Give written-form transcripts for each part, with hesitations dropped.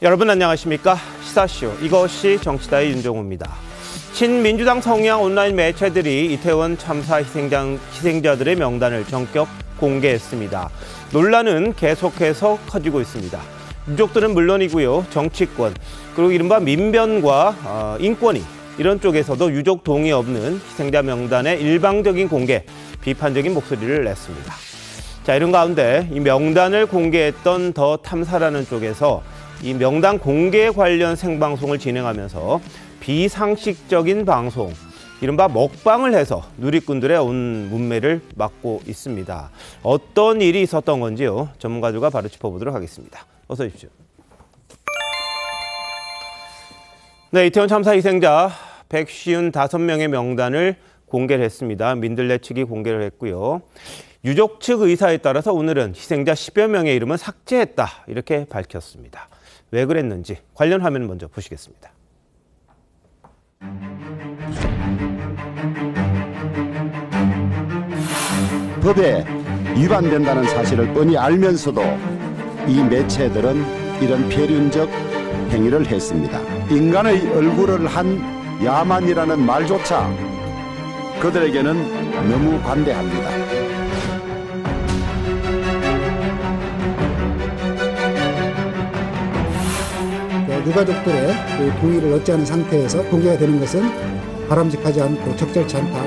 여러분 안녕하십니까? 시사쇼 이것이 정치다의 윤정호입니다. 친민주당 성향 온라인 매체들이 이태원 참사 희생자들의 명단을 전격 공개했습니다. 논란은 계속해서 커지고 있습니다. 유족들은 물론이고요. 정치권, 그리고 이른바 민변과 인권위 이런 쪽에서도 유족 동의 없는 희생자 명단의 일방적인 공개, 비판적인 목소리를 냈습니다. 자, 이런 가운데 이 명단을 공개했던 더 탐사라는 쪽에서 이 명단 공개 관련 생방송을 진행하면서 비상식적인 방송, 이른바 먹방을 해서 누리꾼들의 온 문매를 막고 있습니다. 어떤 일이 있었던 건지요. 전문가들과 바로 짚어보도록 하겠습니다. 어서 오십시오. 네, 이태원 참사 희생자 155명의 명단을 공개를 했습니다. 민들레 측이 공개를 했고요. 유족 측 의사에 따라서 오늘은 희생자 10여 명의 이름은 삭제했다, 이렇게 밝혔습니다. 왜 그랬는지 관련 화면 먼저 보시겠습니다. 법에 위반된다는 사실을 뻔히 알면서도 이 매체들은 이런 폐륜적 행위를 했습니다. 인간의 얼굴을 한 야만이라는 말조차 그들에게는 너무 관대합니다. 유가족들의 동의를 얻지 않은 상태에서 공개가 되는 것은 바람직하지 않고 적절치 않다.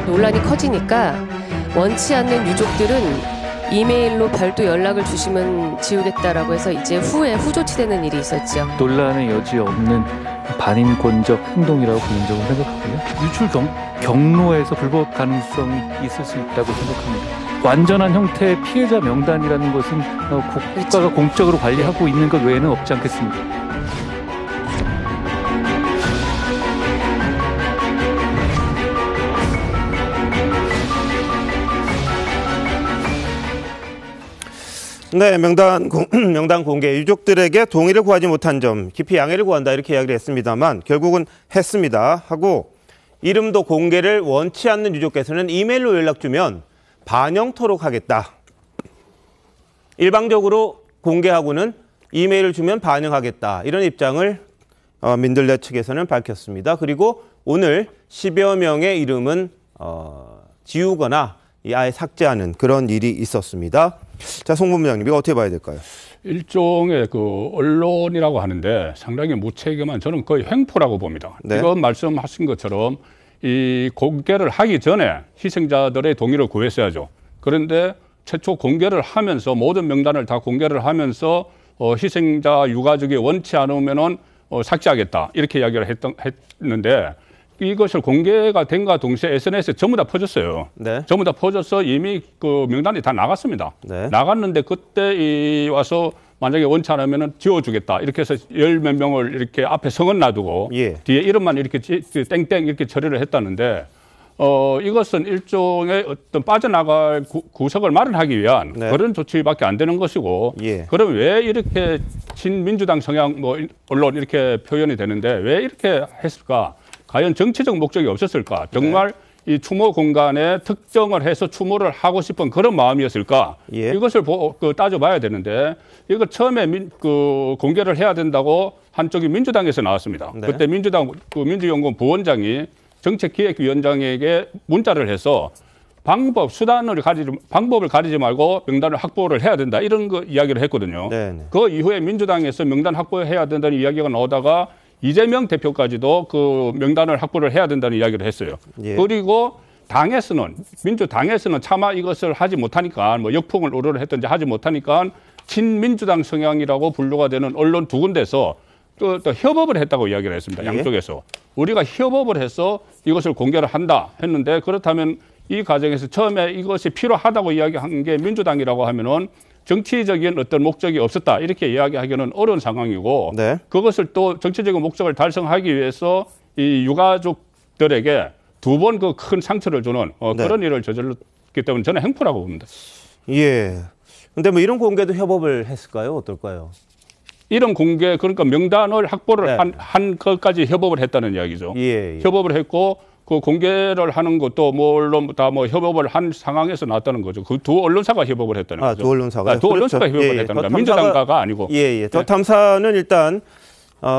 논란이 커지니까 원치 않는 유족들은 이메일로 별도 연락을 주시면 지우겠다라고 해서 이제 후에 후조치되는 일이 있었죠. 논란의 여지 없는 반인권적 행동이라고 개인적으로 생각하고요. 유출 경로에서 불법 가능성이 있을 수 있다고 생각합니다. 완전한 형태의 피해자 명단이라는 것은 국가가 공적으로 관리하고 있는 것 외에는 없지 않겠습니까? 네, 명단 공개, 유족들에게 동의를 구하지 못한 점 깊이 양해를 구한다, 이렇게 이야기를 했습니다만 결국은 했습니다 하고, 이름도 공개를 원치 않는 유족께서는 이메일로 연락 주면 반영토록 하겠다. 일방적으로 공개하고는 이메일을 주면 반영하겠다, 이런 입장을 민들레 측에서는 밝혔습니다. 그리고 오늘 10여 명의 이름은 지우거나 아예 삭제하는 그런 일이 있었습니다. 자, 송 본부장님, 이거 어떻게 봐야 될까요? 일종의 그 언론이라고 하는데 상당히 무책임한, 저는 거의 횡포라고 봅니다. 네. 이건 말씀하신 것처럼 이 공개를 하기 전에 희생자들의 동의를 구했어야죠. 그런데 최초 공개를 하면서 모든 명단을 다 공개를 하면서 희생자 유가족이 원치 않으면은 삭제하겠다, 이렇게 이야기를 했는데, 이것을 공개가 된과 동시에 SNS에 전부 다 퍼졌어요. 네. 전부 다 퍼져서 이미 그 명단이 다 나갔습니다. 네. 나갔는데 그때 와서 만약에 원치 않으면 지워주겠다, 이렇게 해서 열 몇 명을 이렇게 앞에 성은 놔두고 뒤에 이름만 이렇게 땡땡 이렇게 처리를 했다는데, 이것은 일종의 어떤 빠져나갈 구석을 마련하기 위한 그런 조치밖에 안 되는 것이고, 그럼 왜 이렇게 친민주당 성향 언론 이렇게 표현이 되는데 왜 이렇게 했을까? 과연 정치적 목적이 없었을까? 정말 이 추모 공간에 특정을 해서 추모를 하고 싶은 그런 마음이었을까? 이것을 따져봐야 되는데, 이거 처음에 공개를 해야 된다고 한쪽이 민주당에서 나왔습니다. 그때 민주당 민주연구원 부원장이 정책기획위원장에게 문자를 해서 방법을 가리지 말고 명단을 확보를 해야 된다, 이런 거 이야기를 했거든요. 그 이후에 민주당에서 명단 확보해야 된다는 이야기가 나오다가 이재명 대표까지도 그 명단을 확보를 해야 된다는 이야기를 했어요. 그리고 민주당에서는 차마 이것을 하지 못하니까, 역풍을 우려를 했든지 하지 못하니까 친민주당 성향이라고 분류가 되는 언론 두 군데서 또 협업을 했다고 이야기를 했습니다. 양쪽에서. 우리가 협업을 해서 이것을 공개를 한다 했는데, 그렇다면 이 과정에서 처음에 이것이 필요하다고 이야기한 게 민주당이라고 하면은 정치적인 어떤 목적이 없었다, 이렇게 이야기하기는 어려운 상황이고, 그것을 또 정치적인 목적을 달성하기 위해서 이 유가족들에게 두 번 그 큰 상처를 주는 그런 일을 저질렀기 때문에 저는 횡포라고 봅니다. 예. 근데 이런 공개도 협업을 했을까요? 어떨까요? 이름 공개 그러니까 명단을 확보를 네. 한 것까지 협업을 했다는 이야기죠. 예. 협업을 했고 그 공개를 하는 것도 물론 다 뭐 협업을 한 상황에서 나왔다는 거죠. 그 두 언론사가 협업을 했다는 거죠. 두 언론사가 두 언론사가 협업을 했다는 거죠. 민주당가가 아니고. 예. 더 탐사는 일단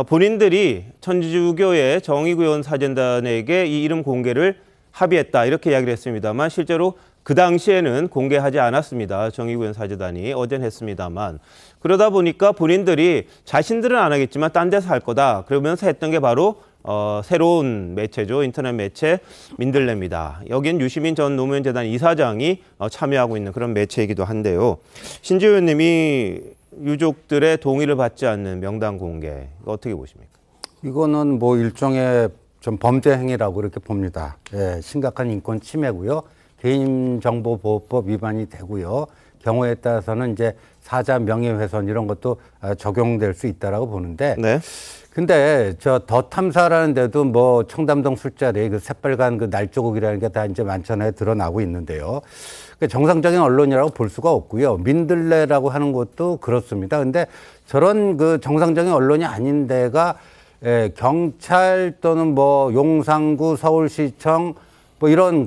본인들이 천주교의 정의구현 사전단에게 이 이름 공개를 합의했다 이렇게 이야기를 했습니다만 실제로 그 당시에는 공개하지 않았습니다. 정의구현 사전단이 어제는 했습니다만 그러다 보니까 본인들이 자신들은 안 하겠지만 딴 데서 할 거다 그러면서 했던 게 바로 새로운 매체죠. 인터넷 매체 민들레입니다. 여긴 유시민 전 노무현 재단 이사장이 참여하고 있는 그런 매체이기도 한데요. 신지 의원님이 유족들의 동의를 받지 않는 명단 공개 이거 어떻게 보십니까? 이거는 뭐 일종의 좀 범죄 행위라고 이렇게 봅니다. 예, 심각한 인권 침해고요. 개인정보보호법 위반이 되고요. 경우에 따라서는 이제 사자 명예훼손 이런 것도 적용될 수 있다라고 보는데. 네. 근데 저 더 탐사라는 데도 뭐 청담동 술자리 그 새빨간 그 날조국이라는 게 다 이제 만천하에 드러나고 있는데요. 정상적인 언론이라고 볼 수가 없고요. 민들레라고 하는 것도 그렇습니다. 근데 저런 그 정상적인 언론이 아닌 데가 경찰 또는 뭐 용산구 서울시청 뭐 이런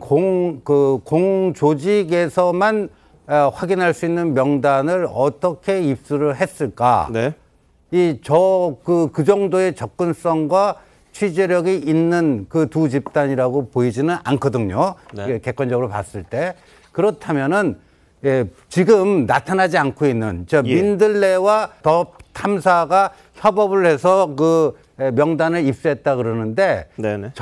공조직에서만 확인할 수 있는 명단을 어떻게 입수를 했을까? 네. 그 정도의 접근성과 취재력이 있는 그 두 집단이라고 보이지는 않거든요. 네. 객관적으로 봤을 때. 그렇다면은, 지금 나타나지 않고 있는 민들레와 더 탐사가 협업을 해서 그 명단을 입수했다 그러는데, 네네.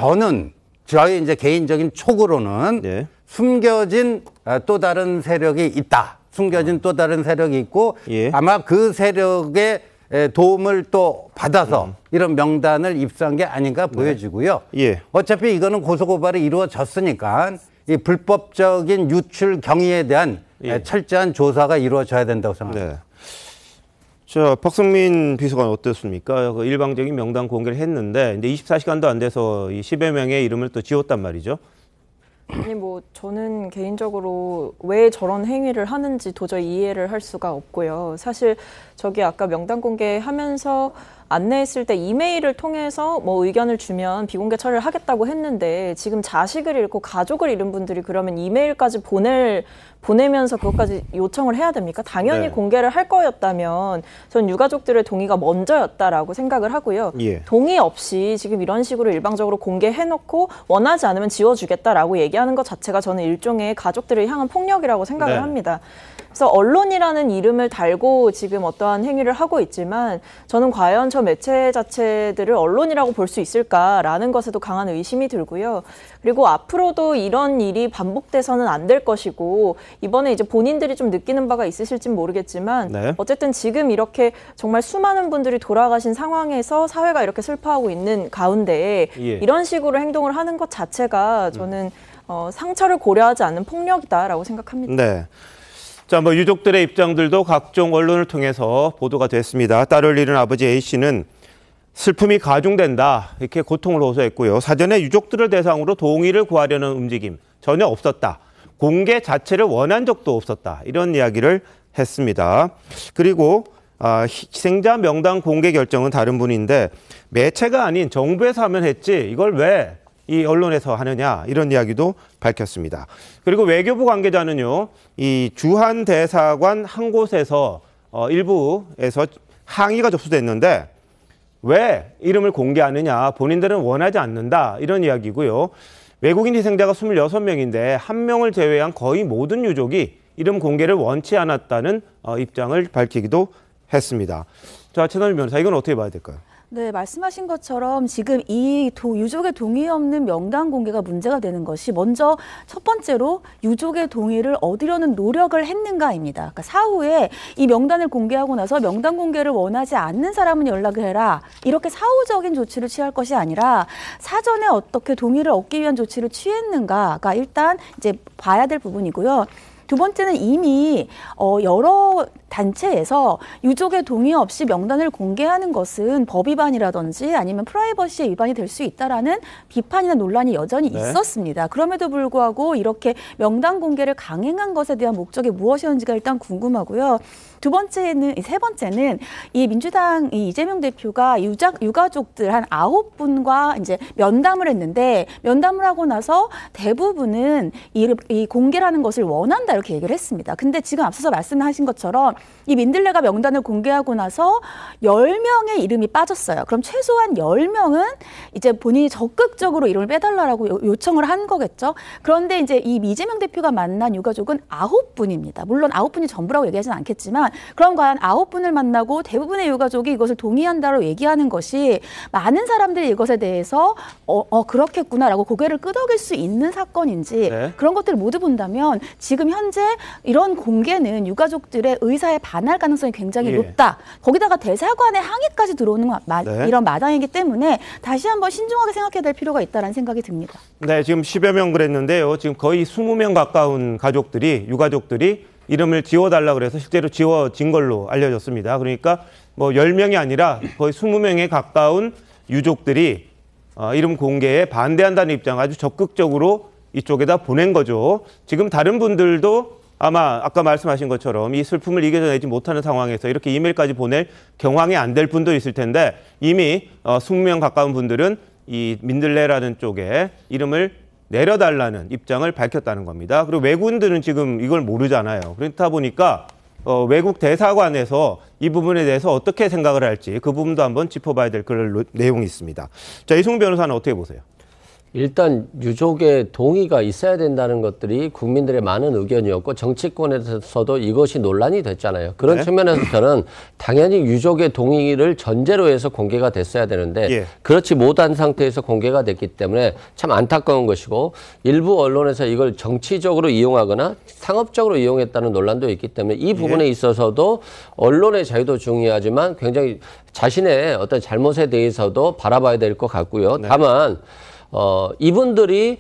저희 이제 개인적인 촉으로는 네. 숨겨진 또 다른 세력이 있다. 숨겨진 또 다른 세력이 있고, 예. 아마 그 세력의 도움을 또 받아서 이런 명단을 입수한 게 아닌가 보여지고요. 예. 어차피 이거는 고소고발이 이루어졌으니까 이 불법적인 유출 경위에 대한 철저한 조사가 이루어져야 된다고 생각합니다. 네. 자, 박성민 비서관 어떻습니까? 그 일방적인 명단 공개를 했는데 이제 24시간도 안 돼서 이 10여 명의 이름을 또 지웠단 말이죠. 아니 뭐 저는 개인적으로 왜 저런 행위를 하는지 도저히 이해를 할 수가 없고요. 사실 저기 아까 명단 공개하면서 안내했을 때 이메일을 통해서 뭐 의견을 주면 비공개 처리를 하겠다고 했는데 지금 자식을 잃고 가족을 잃은 분들이 그러면 이메일까지 보내면서 그것까지 요청을 해야 됩니까? 당연히 네. 공개를 할 거였다면 전 유가족들의 동의가 먼저였다라고 생각을 하고요. 예. 동의 없이 지금 이런 식으로 일방적으로 공개해놓고 원하지 않으면 지워주겠다라고 얘기하는 것 자체가 저는 일종의 가족들을 향한 폭력이라고 생각을 네. 합니다. 그래서 언론이라는 이름을 달고 지금 어떠한 행위를 하고 있지만 저는 과연 저 매체 자체들을 언론이라고 볼 수 있을까라는 것에도 강한 의심이 들고요. 그리고 앞으로도 이런 일이 반복돼서는 안 될 것이고 이번에 이제 본인들이 좀 느끼는 바가 있으실진 모르겠지만 네. 어쨌든 지금 이렇게 정말 수많은 분들이 돌아가신 상황에서 사회가 이렇게 슬퍼하고 있는 가운데 예. 이런 식으로 행동을 하는 것 자체가 저는 상처를 고려하지 않는 폭력이다라고 생각합니다. 네. 자, 뭐 유족들의 입장들도 각종 언론을 통해서 보도가 됐습니다. 딸을 잃은 아버지 A씨는 슬픔이 가중된다 이렇게 고통을 호소했고요. 사전에 유족들을 대상으로 동의를 구하려는 움직임 전혀 없었다. 공개 자체를 원한 적도 없었다. 이런 이야기를 했습니다. 그리고 희생자 명단 공개 결정은 다른 분인데 매체가 아닌 정부에서 하면 했지 이걸 왜 이 언론에서 하느냐 이런 이야기도 밝혔습니다. 그리고 외교부 관계자는요, 이 주한 대사관 한 곳에서 일부에서 항의가 접수됐는데 왜 이름을 공개하느냐, 본인들은 원하지 않는다 이런 이야기고요. 외국인 희생자가 26명인데 한 명을 제외한 거의 모든 유족이 이름 공개를 원치 않았다는 입장을 밝히기도 했습니다. 자, 최선희 변호사, 이건 어떻게 봐야 될까요? 네, 말씀하신 것처럼 지금 이 유족의 동의 없는 명단 공개가 문제가 되는 것이 먼저 첫 번째로 유족의 동의를 얻으려는 노력을 했는가입니다. 그러니까 사후에 이 명단을 공개하고 나서 명단 공개를 원하지 않는 사람은 연락을 해라. 이렇게 사후적인 조치를 취할 것이 아니라 사전에 어떻게 동의를 얻기 위한 조치를 취했는가가 일단 이제 봐야 될 부분이고요. 두 번째는 이미 여러 단체에서 유족의 동의 없이 명단을 공개하는 것은 법 위반이라든지 아니면 프라이버시 위반이 될 수 있다라는 비판이나 논란이 여전히 있었습니다. 그럼에도 불구하고 이렇게 명단 공개를 강행한 것에 대한 목적이 무엇이었는지가 일단 궁금하고요. 세 번째는 이 민주당 이재명 대표가 유가족들 한 9분과 이제 면담을 했는데 면담을 하고 나서 대부분은 이 공개를 하는 것을 원한다 이렇게 얘기를 했습니다. 근데 지금 앞서서 말씀하신 것처럼 이 민들레가 명단을 공개하고 나서 10명의 이름이 빠졌어요. 그럼 최소한 10명은 이제 본인이 적극적으로 이름을 빼달라고 요청을 한 거겠죠. 그런데 이제 이 이재명 대표가 만난 유가족은 9분입니다. 물론 9분이 전부라고 얘기하지는 않겠지만 그럼 과연 9분을 만나고 대부분의 유가족이 이것을 동의한다고 얘기하는 것이 많은 사람들이 이것에 대해서 그렇겠구나라고 고개를 끄덕일 수 있는 사건인지 그런 것들을 모두 본다면 지금 현재 이런 공개는 유가족들의 의사에 반할 가능성이 굉장히 높다. 거기다가 대사관의 항의까지 들어오는 이런 마당이기 때문에 다시 한번 신중하게 생각해야 될 필요가 있다는 생각이 듭니다. 네, 지금 10여 명 그랬는데요. 지금 거의 20명 가까운 유가족들이 이름을 지워달라고 그래서 실제로 지워진 걸로 알려졌습니다. 그러니까 뭐 10명이 아니라 거의 20명에 가까운 유족들이 이름 공개에 반대한다는 입장을 아주 적극적으로 이쪽에다 보낸 거죠. 지금 다른 분들도 아마 아까 말씀하신 것처럼 이 슬픔을 이겨내지 못하는 상황에서 이렇게 이메일까지 보낼 경황이 안 될 분도 있을 텐데 이미 20명 가까운 분들은 이 민들레라는 쪽에 이름을 내려달라는 입장을 밝혔다는 겁니다. 그리고 외국인들은 지금 이걸 모르잖아요. 그렇다 보니까 외국 대사관에서 이 부분에 대해서 어떻게 생각을 할지 그 부분도 한번 짚어봐야 될 그런 내용이 있습니다. 자, 이승훈 변호사는 어떻게 보세요? 일단 유족의 동의가 있어야 된다는 것들이 국민들의 많은 의견이었고 정치권에서도 이것이 논란이 됐잖아요. 그런 측면에서 저는 당연히 유족의 동의를 전제로 해서 공개가 됐어야 되는데 그렇지 못한 상태에서 공개가 됐기 때문에 참 안타까운 것이고 일부 언론에서 이걸 정치적으로 이용하거나 상업적으로 이용했다는 논란도 있기 때문에 이 부분에 있어서도 언론의 자유도 중요하지만 굉장히 자신의 어떤 잘못에 대해서도 바라봐야 될 것 같고요. 다만 이분들이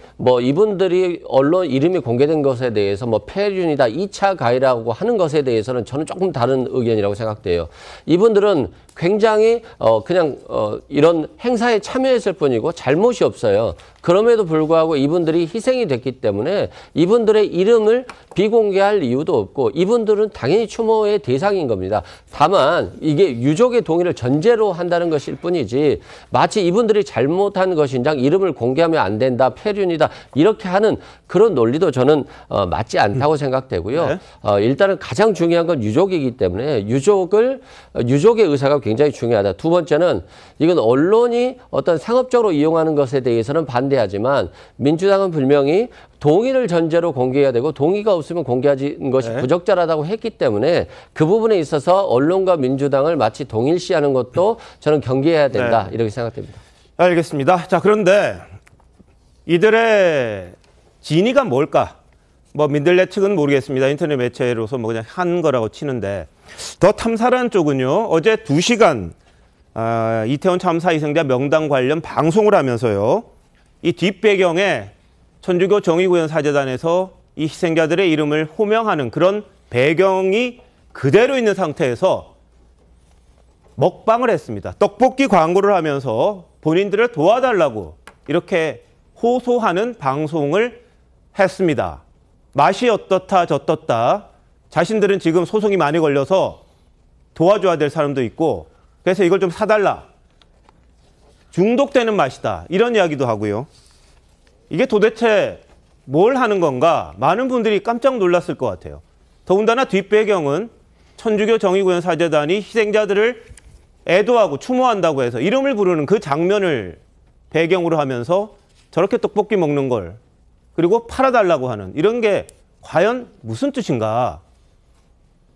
언론 이름이 공개된 것에 대해서 폐륜이다, 2차 가해라고 하는 것에 대해서는 저는 조금 다른 의견이라고 생각돼요. 이분들은 굉장히 이런 행사에 참여했을 뿐이고 잘못이 없어요. 그럼에도 불구하고 이분들이 희생이 됐기 때문에 이분들의 이름을 비공개할 이유도 없고 이분들은 당연히 추모의 대상인 겁니다. 다만 이게 유족의 동의를 전제로 한다는 것일 뿐이지 마치 이분들이 잘못한 것인장 이름을 공개하면 안 된다, 폐륜이다 이렇게 하는 그런 논리도 저는 맞지 않다고 생각되고요. 일단은 가장 중요한 건 유족이기 때문에 유족의 의사가 굉장히 중요하다. 두 번째는 이건 언론이 어떤 상업적으로 이용하는 것에 대해서는 반대하지만 민주당은 분명히 동의를 전제로 공개해야 되고 동의가 없으면 공개하는 것이 부적절하다고 했기 때문에 그 부분에 있어서 언론과 민주당을 마치 동일시하는 것도 저는 경계해야 된다 이렇게 생각됩니다. 알겠습니다. 자, 그런데 이들의 진위가 뭘까? 민들레 측은 모르겠습니다. 인터넷 매체로서 그냥 한 거라고 치는데 더 탐사라는 쪽은요. 어제 2시간 이태원 참사 희생자 명단 관련 방송을 하면서요. 이 뒷배경에 천주교 정의구현 사재단에서 이 희생자들의 이름을 호명하는 그런 배경이 그대로 있는 상태에서 먹방을 했습니다. 떡볶이 광고를 하면서 본인들을 도와달라고 이렇게 호소하는 방송을 했습니다. 맛이 어떻다 저떻다. 자신들은 지금 소송이 많이 걸려서 도와줘야 될 사람도 있고 그래서 이걸 좀 사달라. 중독되는 맛이다. 이런 이야기도 하고요. 이게 도대체 뭘 하는 건가? 많은 분들이 깜짝 놀랐을 것 같아요. 더군다나 뒷배경은 천주교 정의구현 사재단이 희생자들을 애도하고 추모한다고 해서 이름을 부르는 그 장면을 배경으로 하면서 저렇게 떡볶이 먹는 걸 그리고 팔아달라고 하는 이런 게 과연 무슨 뜻인가?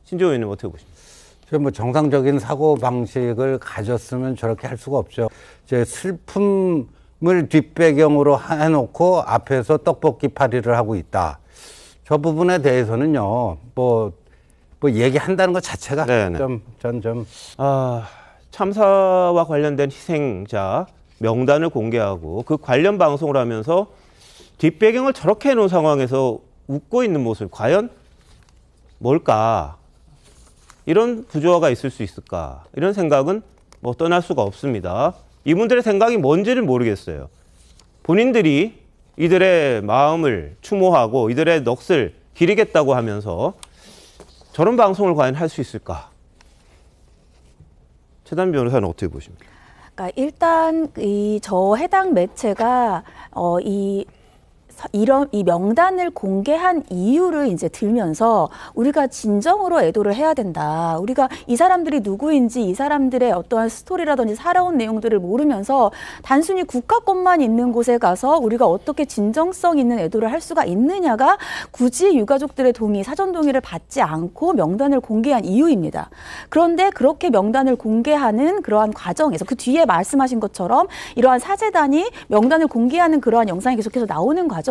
신지호 의원님 어떻게 보십니까? 정상적인 사고 방식을 가졌으면 저렇게 할 수가 없죠. 이제 슬픔을 뒷배경으로 해놓고 앞에서 떡볶이 파리를 하고 있다. 저 부분에 대해서는요, 얘기한다는 것 자체가 참사와 관련된 희생자 명단을 공개하고 그 관련 방송을 하면서 뒷배경을 저렇게 해놓은 상황에서 웃고 있는 모습 과연 뭘까? 이런 구조화가 있을 수 있을까? 이런 생각은 뭐 떠날 수가 없습니다. 이분들의 생각이 뭔지를 모르겠어요. 본인들이 이들의 마음을 추모하고 이들의 넋을 기리겠다고 하면서 저런 방송을 과연 할 수 있을까? 최단 변호사는 어떻게 보십니까? 그러니까 일단 저 해당 매체가 이런 이 명단을 공개한 이유를 이제 들면서 우리가 진정으로 애도를 해야 된다. 우리가 이 사람들이 누구인지 이 사람들의 어떠한 스토리라든지 살아온 내용들을 모르면서 단순히 국가권만 있는 곳에 가서 우리가 어떻게 진정성 있는 애도를 할 수가 있느냐가 굳이 유가족들의 동의, 사전 동의를 받지 않고 명단을 공개한 이유입니다. 그런데 그렇게 명단을 공개하는 그러한 과정에서 그 뒤에 말씀하신 것처럼 이러한 사재단이 명단을 공개하는 그러한 영상이 계속해서 나오는 과정에서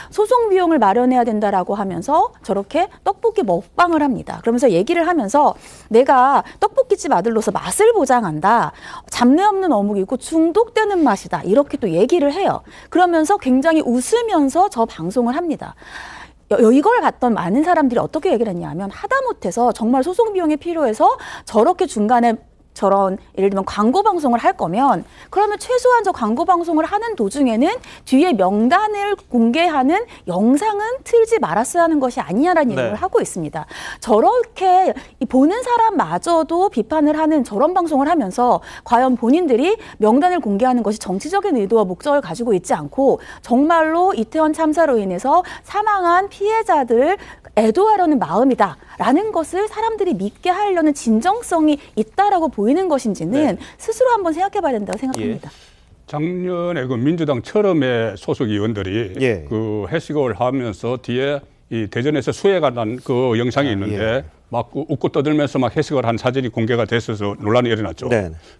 소송 비용을 마련해야 된다라고 하면서 저렇게 떡볶이 먹방을 합니다. 그러면서 얘기를 하면서 내가 떡볶이집 아들로서 맛을 보장한다. 잡내 없는 어묵이고 중독되는 맛이다. 이렇게 또 얘기를 해요. 그러면서 굉장히 웃으면서 저 방송을 합니다. 이걸 봤던 많은 사람들이 어떻게 얘기를 했냐면 하다못해서 정말 소송 비용이 필요해서 저렇게 중간에 저런 예를 들면 광고 방송을 할 거면 그러면 최소한 저 광고 방송을 하는 도중에는 뒤에 명단을 공개하는 영상은 틀지 말았어야 하는 것이 아니냐라는 얘기를 하고 있습니다. 저렇게 보는 사람마저도 비판을 하는 저런 방송을 하면서 과연 본인들이 명단을 공개하는 것이 정치적인 의도와 목적을 가지고 있지 않고 정말로 이태원 참사로 인해서 사망한 피해자들 애도하려는 마음이다라는 것을 사람들이 믿게 하려는 진정성이 있다라고 보이는 것인지는 스스로 한번 생각해봐야 된다고 생각합니다. 작년에 그 민주당 철험의 소속 의원들이 그 해식을 하면서 뒤에 이 대전에서 수해가 난 그 영상이 있는데 막 웃고 떠들면서 막 해석을 한 사진이 공개가 됐어서 논란이 일어났죠.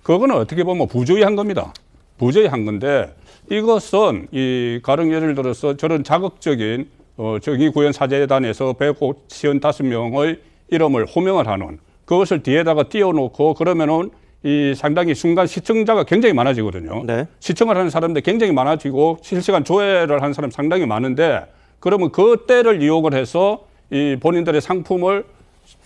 그거는 어떻게 보면 부주의한 겁니다. 부주의한 건데 이것은 이 가령 예를 들어서 저런 자극적인 정의구현 사재단에서 155명의 이름을 호명을 하는 그것을 뒤에다가 띄워놓고 그러면은 이 상당히 순간 시청자가 굉장히 많아지거든요. 시청을 하는 사람들 굉장히 많아지고 실시간 조회를 하는 사람 상당히 많은데 그러면 그 때를 이용을 해서 이 본인들의 상품을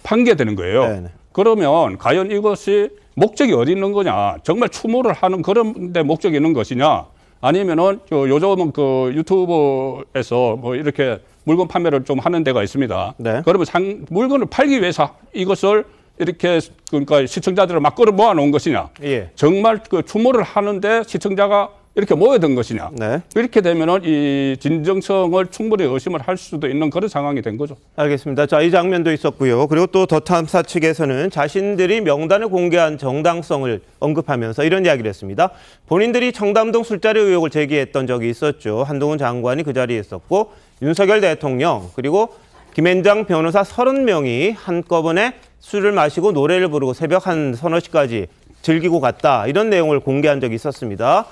판게 되는 거예요. 그러면 과연 이것이 목적이 어디 있는 거냐? 정말 추모를 하는 그런 데 목적이 있는 것이냐? 아니면은 요즘은 그 유튜브에서 뭐 이렇게 물건 판매를 좀 하는 데가 있습니다. 그러면 물건을 팔기 위해서 이것을 이렇게 그러니까 시청자들을 막 끌어 모아 놓은 것이냐? 정말 그 추모를 하는데 시청자가 이렇게 모여든 것이냐? 이렇게 되면은 이 진정성을 충분히 의심을 할 수도 있는 그런 상황이 된 거죠. 알겠습니다. 자, 이 장면도 있었고요. 그리고 또 더 탐사 측에서는 자신들이 명단을 공개한 정당성을 언급하면서 이런 이야기를 했습니다. 본인들이 청담동 술자리 의혹을 제기했던 적이 있었죠. 한동훈 장관이 그 자리에 있었고 윤석열 대통령 그리고 김앤장 변호사 30명이 한꺼번에 술을 마시고 노래를 부르고 새벽 한 서너 시까지 즐기고 갔다. 이런 내용을 공개한 적이 있었습니다.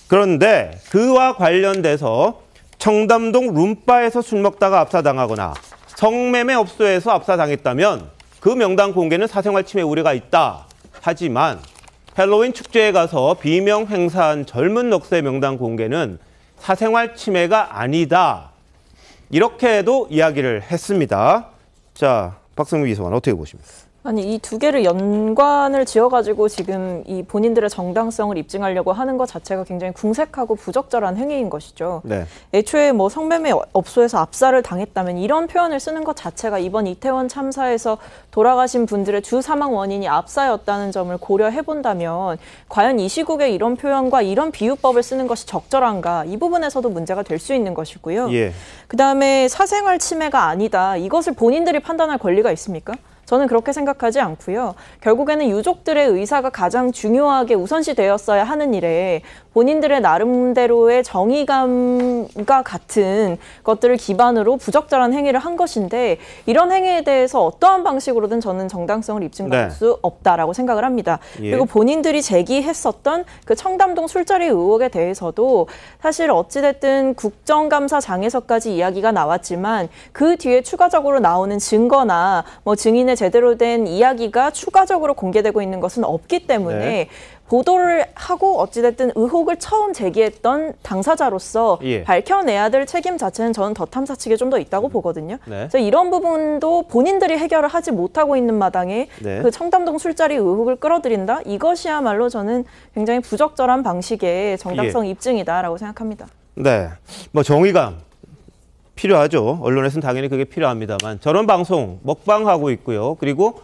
그런데 그와 관련돼서 청담동 룸바에서 술 먹다가 압사당하거나 성매매 업소에서 압사당했다면 그 명단 공개는 사생활 침해 우려가 있다. 하지만 헬로윈 축제에 가서 비명 행사한 젊은 넋의 명단 공개는 사생활 침해가 아니다. 이렇게도 이야기를 했습니다. 자, 박성미 비서관 어떻게 보십니까? 아니, 이 두 개를 연관을 지어가지고 지금 이 본인들의 정당성을 입증하려고 하는 것 자체가 굉장히 궁색하고 부적절한 행위인 것이죠. 애초에 뭐 성매매 업소에서 압사를 당했다면 이런 표현을 쓰는 것 자체가 이번 이태원 참사에서 돌아가신 분들의 주 사망 원인이 압사였다는 점을 고려해 본다면 과연 이 시국에 이런 표현과 이런 비유법을 쓰는 것이 적절한가 이 부분에서도 문제가 될 수 있는 것이고요. 그다음에 사생활 침해가 아니다. 이것을 본인들이 판단할 권리가 있습니까? 저는 그렇게 생각하지 않고요. 결국에는 유족들의 의사가 가장 중요하게 우선시 되었어야 하는 일에 본인들의 나름대로의 정의감과 같은 것들을 기반으로 부적절한 행위를 한 것인데 이런 행위에 대해서 어떠한 방식으로든 저는 정당성을 입증할 수 없다라고 생각을 합니다. 그리고 본인들이 제기했었던 그 청담동 술자리 의혹에 대해서도 사실 어찌됐든 국정감사장에서까지 이야기가 나왔지만 그 뒤에 추가적으로 나오는 증거나 뭐 증인의 본인의 제대로 된 이야기가 추가적으로 공개되고 있는 것은 없기 때문에 네. 보도를 하고 어찌됐든 의혹을 처음 제기했던 당사자로서 예. 밝혀내야 될 책임 자체는 저는 더 탐사 측에 좀 더 있다고 보거든요. 네. 그래서 이런 부분도 본인들이 해결을 하지 못하고 있는 마당에 네. 그 청담동 술자리 의혹을 끌어들인다? 이것이야말로 저는 굉장히 부적절한 방식의 정당성 입증이다라고 생각합니다. 네, 뭐 정의감 필요하죠. 언론에서는 당연히 그게 필요합니다만 저런 방송 먹방하고 있고요. 그리고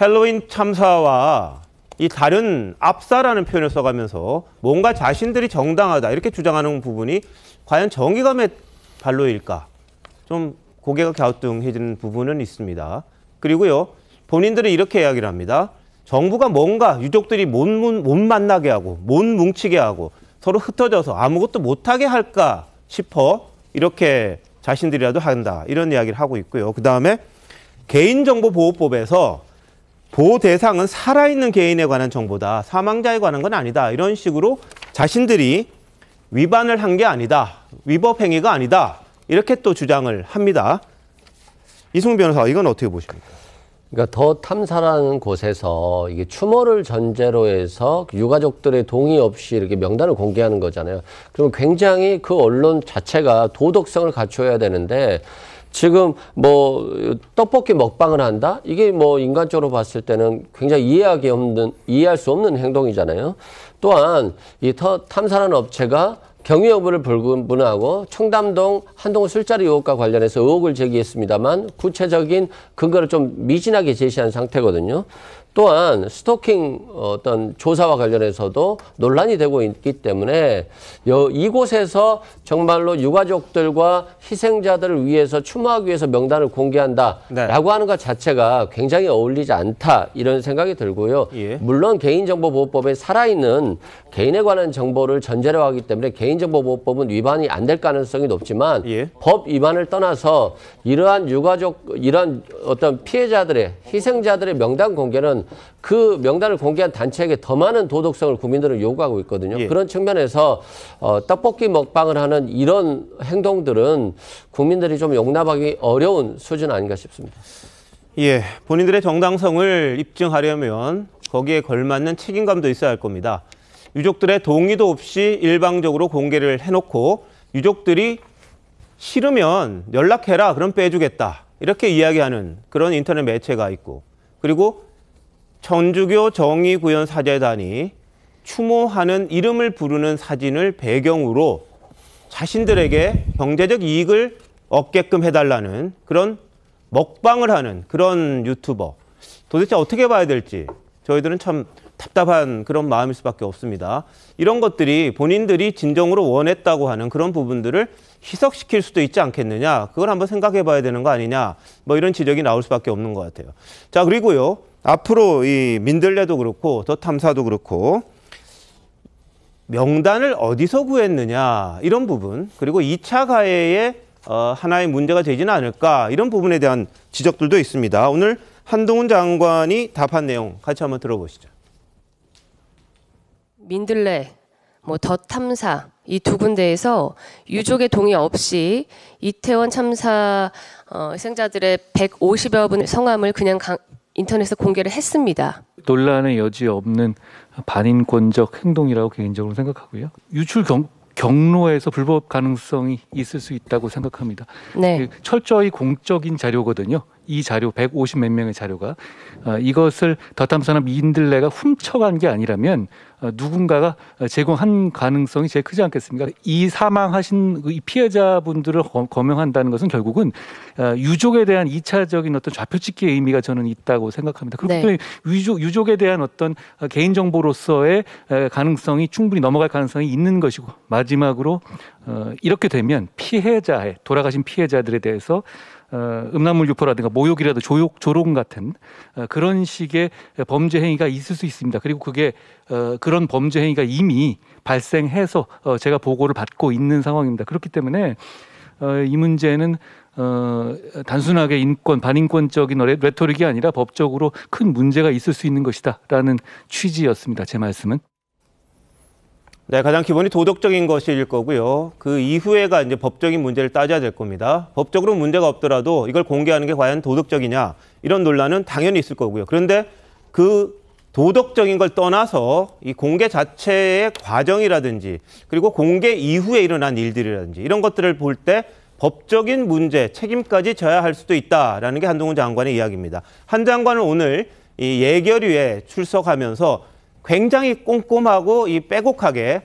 헬로윈 참사와 이 다른 압사라는 표현을 써가면서 뭔가 자신들이 정당하다 이렇게 주장하는 부분이 과연 정의감의 발로일까? 좀 고개가 갸우뚱해지는 부분은 있습니다. 그리고요, 본인들은 이렇게 이야기를 합니다. 정부가 뭔가 유족들이 못 만나게 하고 못 뭉치게 하고 서로 흩어져서 아무것도 못하게 할까 싶어 이렇게 자신들이라도 한다. 이런 이야기를 하고 있고요. 그다음에 개인정보보호법에서 보호 대상은 살아있는 개인에 관한 정보다 사망자에 관한 건 아니다. 이런 식으로 자신들이 위반을 한 게 아니다. 위법 행위가 아니다. 이렇게 또 주장을 합니다. 이승훈 변호사, 이건 어떻게 보십니까? 그러니까 더 탐사라는 곳에서 이게 추모를 전제로 해서 유가족들의 동의 없이 이렇게 명단을 공개하는 거잖아요. 그러면 굉장히 그 언론 자체가 도덕성을 갖춰야 되는데 지금 뭐 떡볶이 먹방을 한다? 이게 뭐 인간적으로 봤을 때는 굉장히 이해할 수 없는 행동이잖아요. 또한 이 더 탐사라는 업체가 경위 여부를 불문하고 청담동 한동훈 술자리 의혹과 관련해서 의혹을 제기했습니다만 구체적인 근거를 좀 미진하게 제시한 상태거든요. 또한 스토킹 어떤 조사와 관련해서도 논란이 되고 있기 때문에 이곳에서 정말로 유가족들과 희생자들을 위해서 추모하기 위해서 명단을 공개한다라고 하는 것 자체가 굉장히 어울리지 않다 이런 생각이 들고요. 예. 물론 개인정보보호법에 살아있는 개인에 관한 정보를 전제로 하기 때문에 개인정보보호법은 위반이 안 될 가능성이 높지만 예. 법 위반을 떠나서 이러한 이런 어떤 피해자들의 희생자들의 명단 공개는 그 명단을 공개한 단체에게 더 많은 도덕성을 국민들은 요구하고 있거든요. 예. 그런 측면에서 떡볶이 먹방을 하는 이런 행동들은 국민들이 좀 용납하기 어려운 수준 아닌가 싶습니다. 예, 본인들의 정당성을 입증하려면 거기에 걸맞는 책임감도 있어야 할 겁니다. 유족들의 동의도 없이 일방적으로 공개를 해놓고 유족들이 싫으면 연락해라, 그럼 빼주겠다. 이렇게 이야기하는 그런 인터넷 매체가 있고, 그리고 천주교 정의구현 사제단이 추모하는 이름을 부르는 사진을 배경으로 자신들에게 경제적 이익을 얻게끔 해달라는 그런 먹방을 하는 그런 유튜버. 도대체 어떻게 봐야 될지 저희들은 참 답답한 그런 마음일 수밖에 없습니다. 이런 것들이 본인들이 진정으로 원했다고 하는 그런 부분들을 희석시킬 수도 있지 않겠느냐. 그걸 한번 생각해 봐야 되는 거 아니냐. 뭐 이런 지적이 나올 수밖에 없는 것 같아요. 자, 그리고요. 앞으로 이 민들레도 그렇고 더 탐사도 그렇고 명단을 어디서 구했느냐 이런 부분, 그리고 2차 가해에 하나의 문제가 되지는 않을까 이런 부분에 대한 지적들도 있습니다. 오늘 한동훈 장관이 답한 내용 같이 한번 들어보시죠. 민들레, 더 탐사 이 두 군데에서 유족의 동의 없이 이태원 참사 희생자들의 150여 분 성함을 그냥 인터넷에 공개를 했습니다. 논란의 여지 없는 반인권적 행동이라고 개인적으로 생각하고요. 유출 경로에서 불법 가능성이 있을 수 있다고 생각합니다. 네. 철저히 공적인 자료거든요. 이 자료 150 몇 명의 자료가 이것을 더 탐사나 민들레가 훔쳐간 게 아니라면 누군가가 제공한 가능성이 제일 크지 않겠습니까? 이 사망하신 이 피해자분들을 거명한다는 것은 결국은 유족에 대한 2차적인 어떤 좌표찍기의 의미가 저는 있다고 생각합니다. 그렇기 때문에 유족에 대한 어떤 개인정보로서의 가능성이 충분히 넘어갈 가능성이 있는 것이고, 마지막으로 이렇게 되면 돌아가신 피해자들에 대해서 음란물 유포라든가 모욕이라도 조롱 같은 그런 식의 범죄 행위가 있을 수 있습니다. 그리고 그게 그런 범죄 행위가 이미 발생해서 제가 보고를 받고 있는 상황입니다. 그렇기 때문에 이 문제는 단순하게 반인권적인 레토릭이 아니라 법적으로 큰 문제가 있을 수 있는 것이다라는 취지였습니다. 제 말씀은. 네, 가장 기본이 도덕적인 것일 거고요. 그 이후에가 이제 법적인 문제를 따져야 될 겁니다. 법적으로 문제가 없더라도 이걸 공개하는 게 과연 도덕적이냐 이런 논란은 당연히 있을 거고요. 그런데 그 도덕적인 걸 떠나서 이 공개 자체의 과정이라든지 그리고 공개 이후에 일어난 일들이라든지 이런 것들을 볼 때 법적인 문제, 책임까지 져야 할 수도 있다라는 게 한동훈 장관의 이야기입니다. 한 장관은 오늘 이 예결위에 출석하면서 굉장히 꼼꼼하고 이 빼곡하게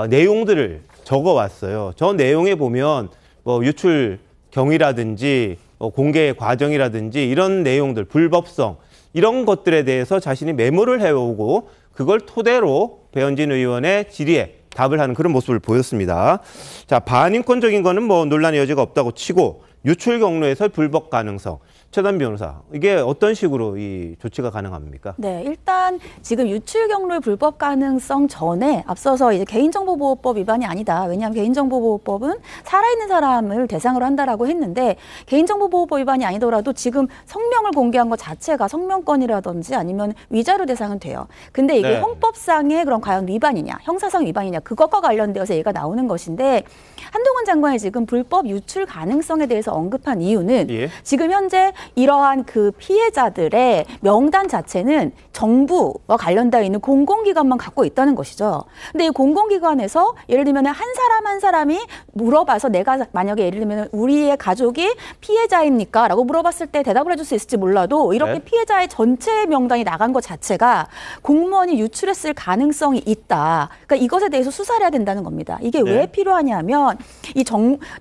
내용들을 적어왔어요. 저 내용에 보면 뭐 유출 경위라든지 공개 과정이라든지 이런 내용들, 불법성 이런 것들에 대해서 자신이 메모를 해오고 그걸 토대로 배현진 의원의 질의에 답을 하는 그런 모습을 보였습니다. 자, 반인권적인 거는 뭐 논란의 여지가 없다고 치고 유출 경로에서 불법 가능성. 최단 변호사, 이게 어떤 식으로 이 조치가 가능합니까? 네, 일단 지금 유출 경로의 불법 가능성 전에 앞서서 이제 개인정보보호법 위반이 아니다. 왜냐하면 개인정보보호법은 살아있는 사람을 대상으로 한다라고 했는데 개인정보보호법 위반이 아니더라도 지금 성명을 공개한 것 자체가 성명권이라든지 아니면 위자료 대상은 돼요. 근데 이게 네. 헌법상의 그런 과연 위반이냐, 형사상 위반이냐, 그것과 관련되어서 얘가 나오는 것인데 한동훈 장관이 지금 불법 유출 가능성에 대해서 언급한 이유는 지금 현재 이러한 그 피해자들의 명단 자체는 정부와 관련되어 있는 공공기관만 갖고 있다는 것이죠. 근데 이 공공기관에서 예를 들면 한 사람 한 사람이 물어봐서 내가 만약에 예를 들면 우리의 가족이 피해자입니까? 라고 물어봤을 때 대답을 해줄 수 있을지 몰라도 이렇게 피해자의 전체 명단이 나간 것 자체가 공무원이 유출했을 가능성이 있다. 그러니까 이것에 대해서 수사를 해야 된다는 겁니다. 이게 왜 필요하냐면 이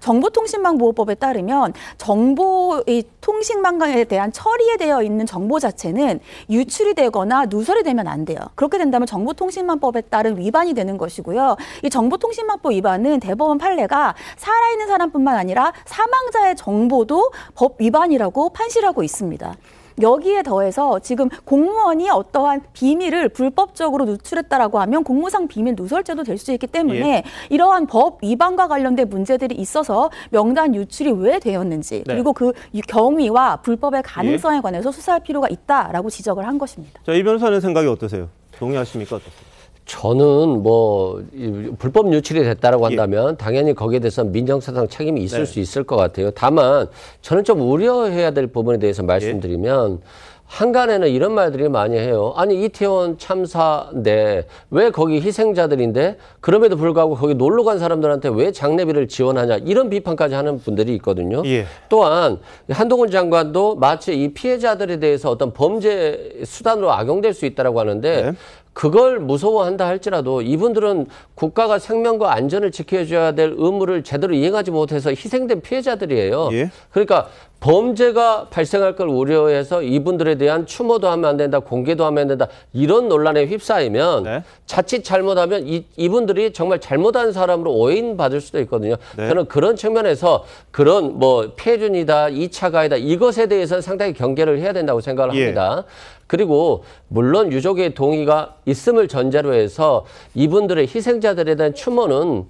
정보통신망보호법에 따르면 이 통신망에 대한 처리에 되어 있는 정보 자체는 유출이 되거나 누설이 되면 안 돼요. 그렇게 된다면 정보통신망법에 따른 위반이 되는 것이고요. 이 정보통신망법 위반은 대법원 판례가 살아있는 사람뿐만 아니라 사망자의 정보도 법 위반이라고 판시하고 있습니다. 여기에 더해서 지금 공무원이 어떠한 비밀을 불법적으로 누출했다라고 하면 공무상 비밀 누설죄도 될 수 있기 때문에 이러한 법 위반과 관련된 문제들이 있어서 명단 유출이 왜 되었는지 그리고 그 경위와 불법의 가능성에 관해서 수사할 필요가 있다라고 지적을 한 것입니다. 자, 이 변호사는 생각이 어떠세요? 동의하십니까? 어떠세요? 저는 뭐 불법 유출이 됐다라고 한다면 당연히 거기에 대해서 민정사상 책임이 있을 수 있을 것 같아요. 다만 저는 좀 우려해야 될 부분에 대해서 말씀드리면 한간에는 이런 말들이 많이 해요. 아니 이태원 참사인데 왜 거기 희생자들인데 그럼에도 불구하고 거기 놀러 간 사람들한테 왜 장례비를 지원하냐 이런 비판까지 하는 분들이 있거든요. 또한 한동훈 장관도 마치 이 피해자들에 대해서 어떤 범죄 수단으로 악용될 수 있다라고 하는데 그걸 무서워한다 할지라도 이분들은 국가가 생명과 안전을 지켜줘야 될 의무를 제대로 이행하지 못해서 희생된 피해자들이에요. 그러니까 범죄가 발생할 걸 우려해서 이분들에 대한 추모도 하면 안 된다, 공개도 하면 안 된다 이런 논란에 휩싸이면 자칫 잘못하면 이분들이 정말 잘못한 사람으로 오인받을 수도 있거든요. 저는 그런 측면에서 그런 뭐 폐륜이다, 2차 가해다 이것에 대해서는 상당히 경계를 해야 된다고 생각을 합니다. 그리고 물론 유족의 동의가 있음을 전제로 해서 이분들의 희생자들에 대한 추모는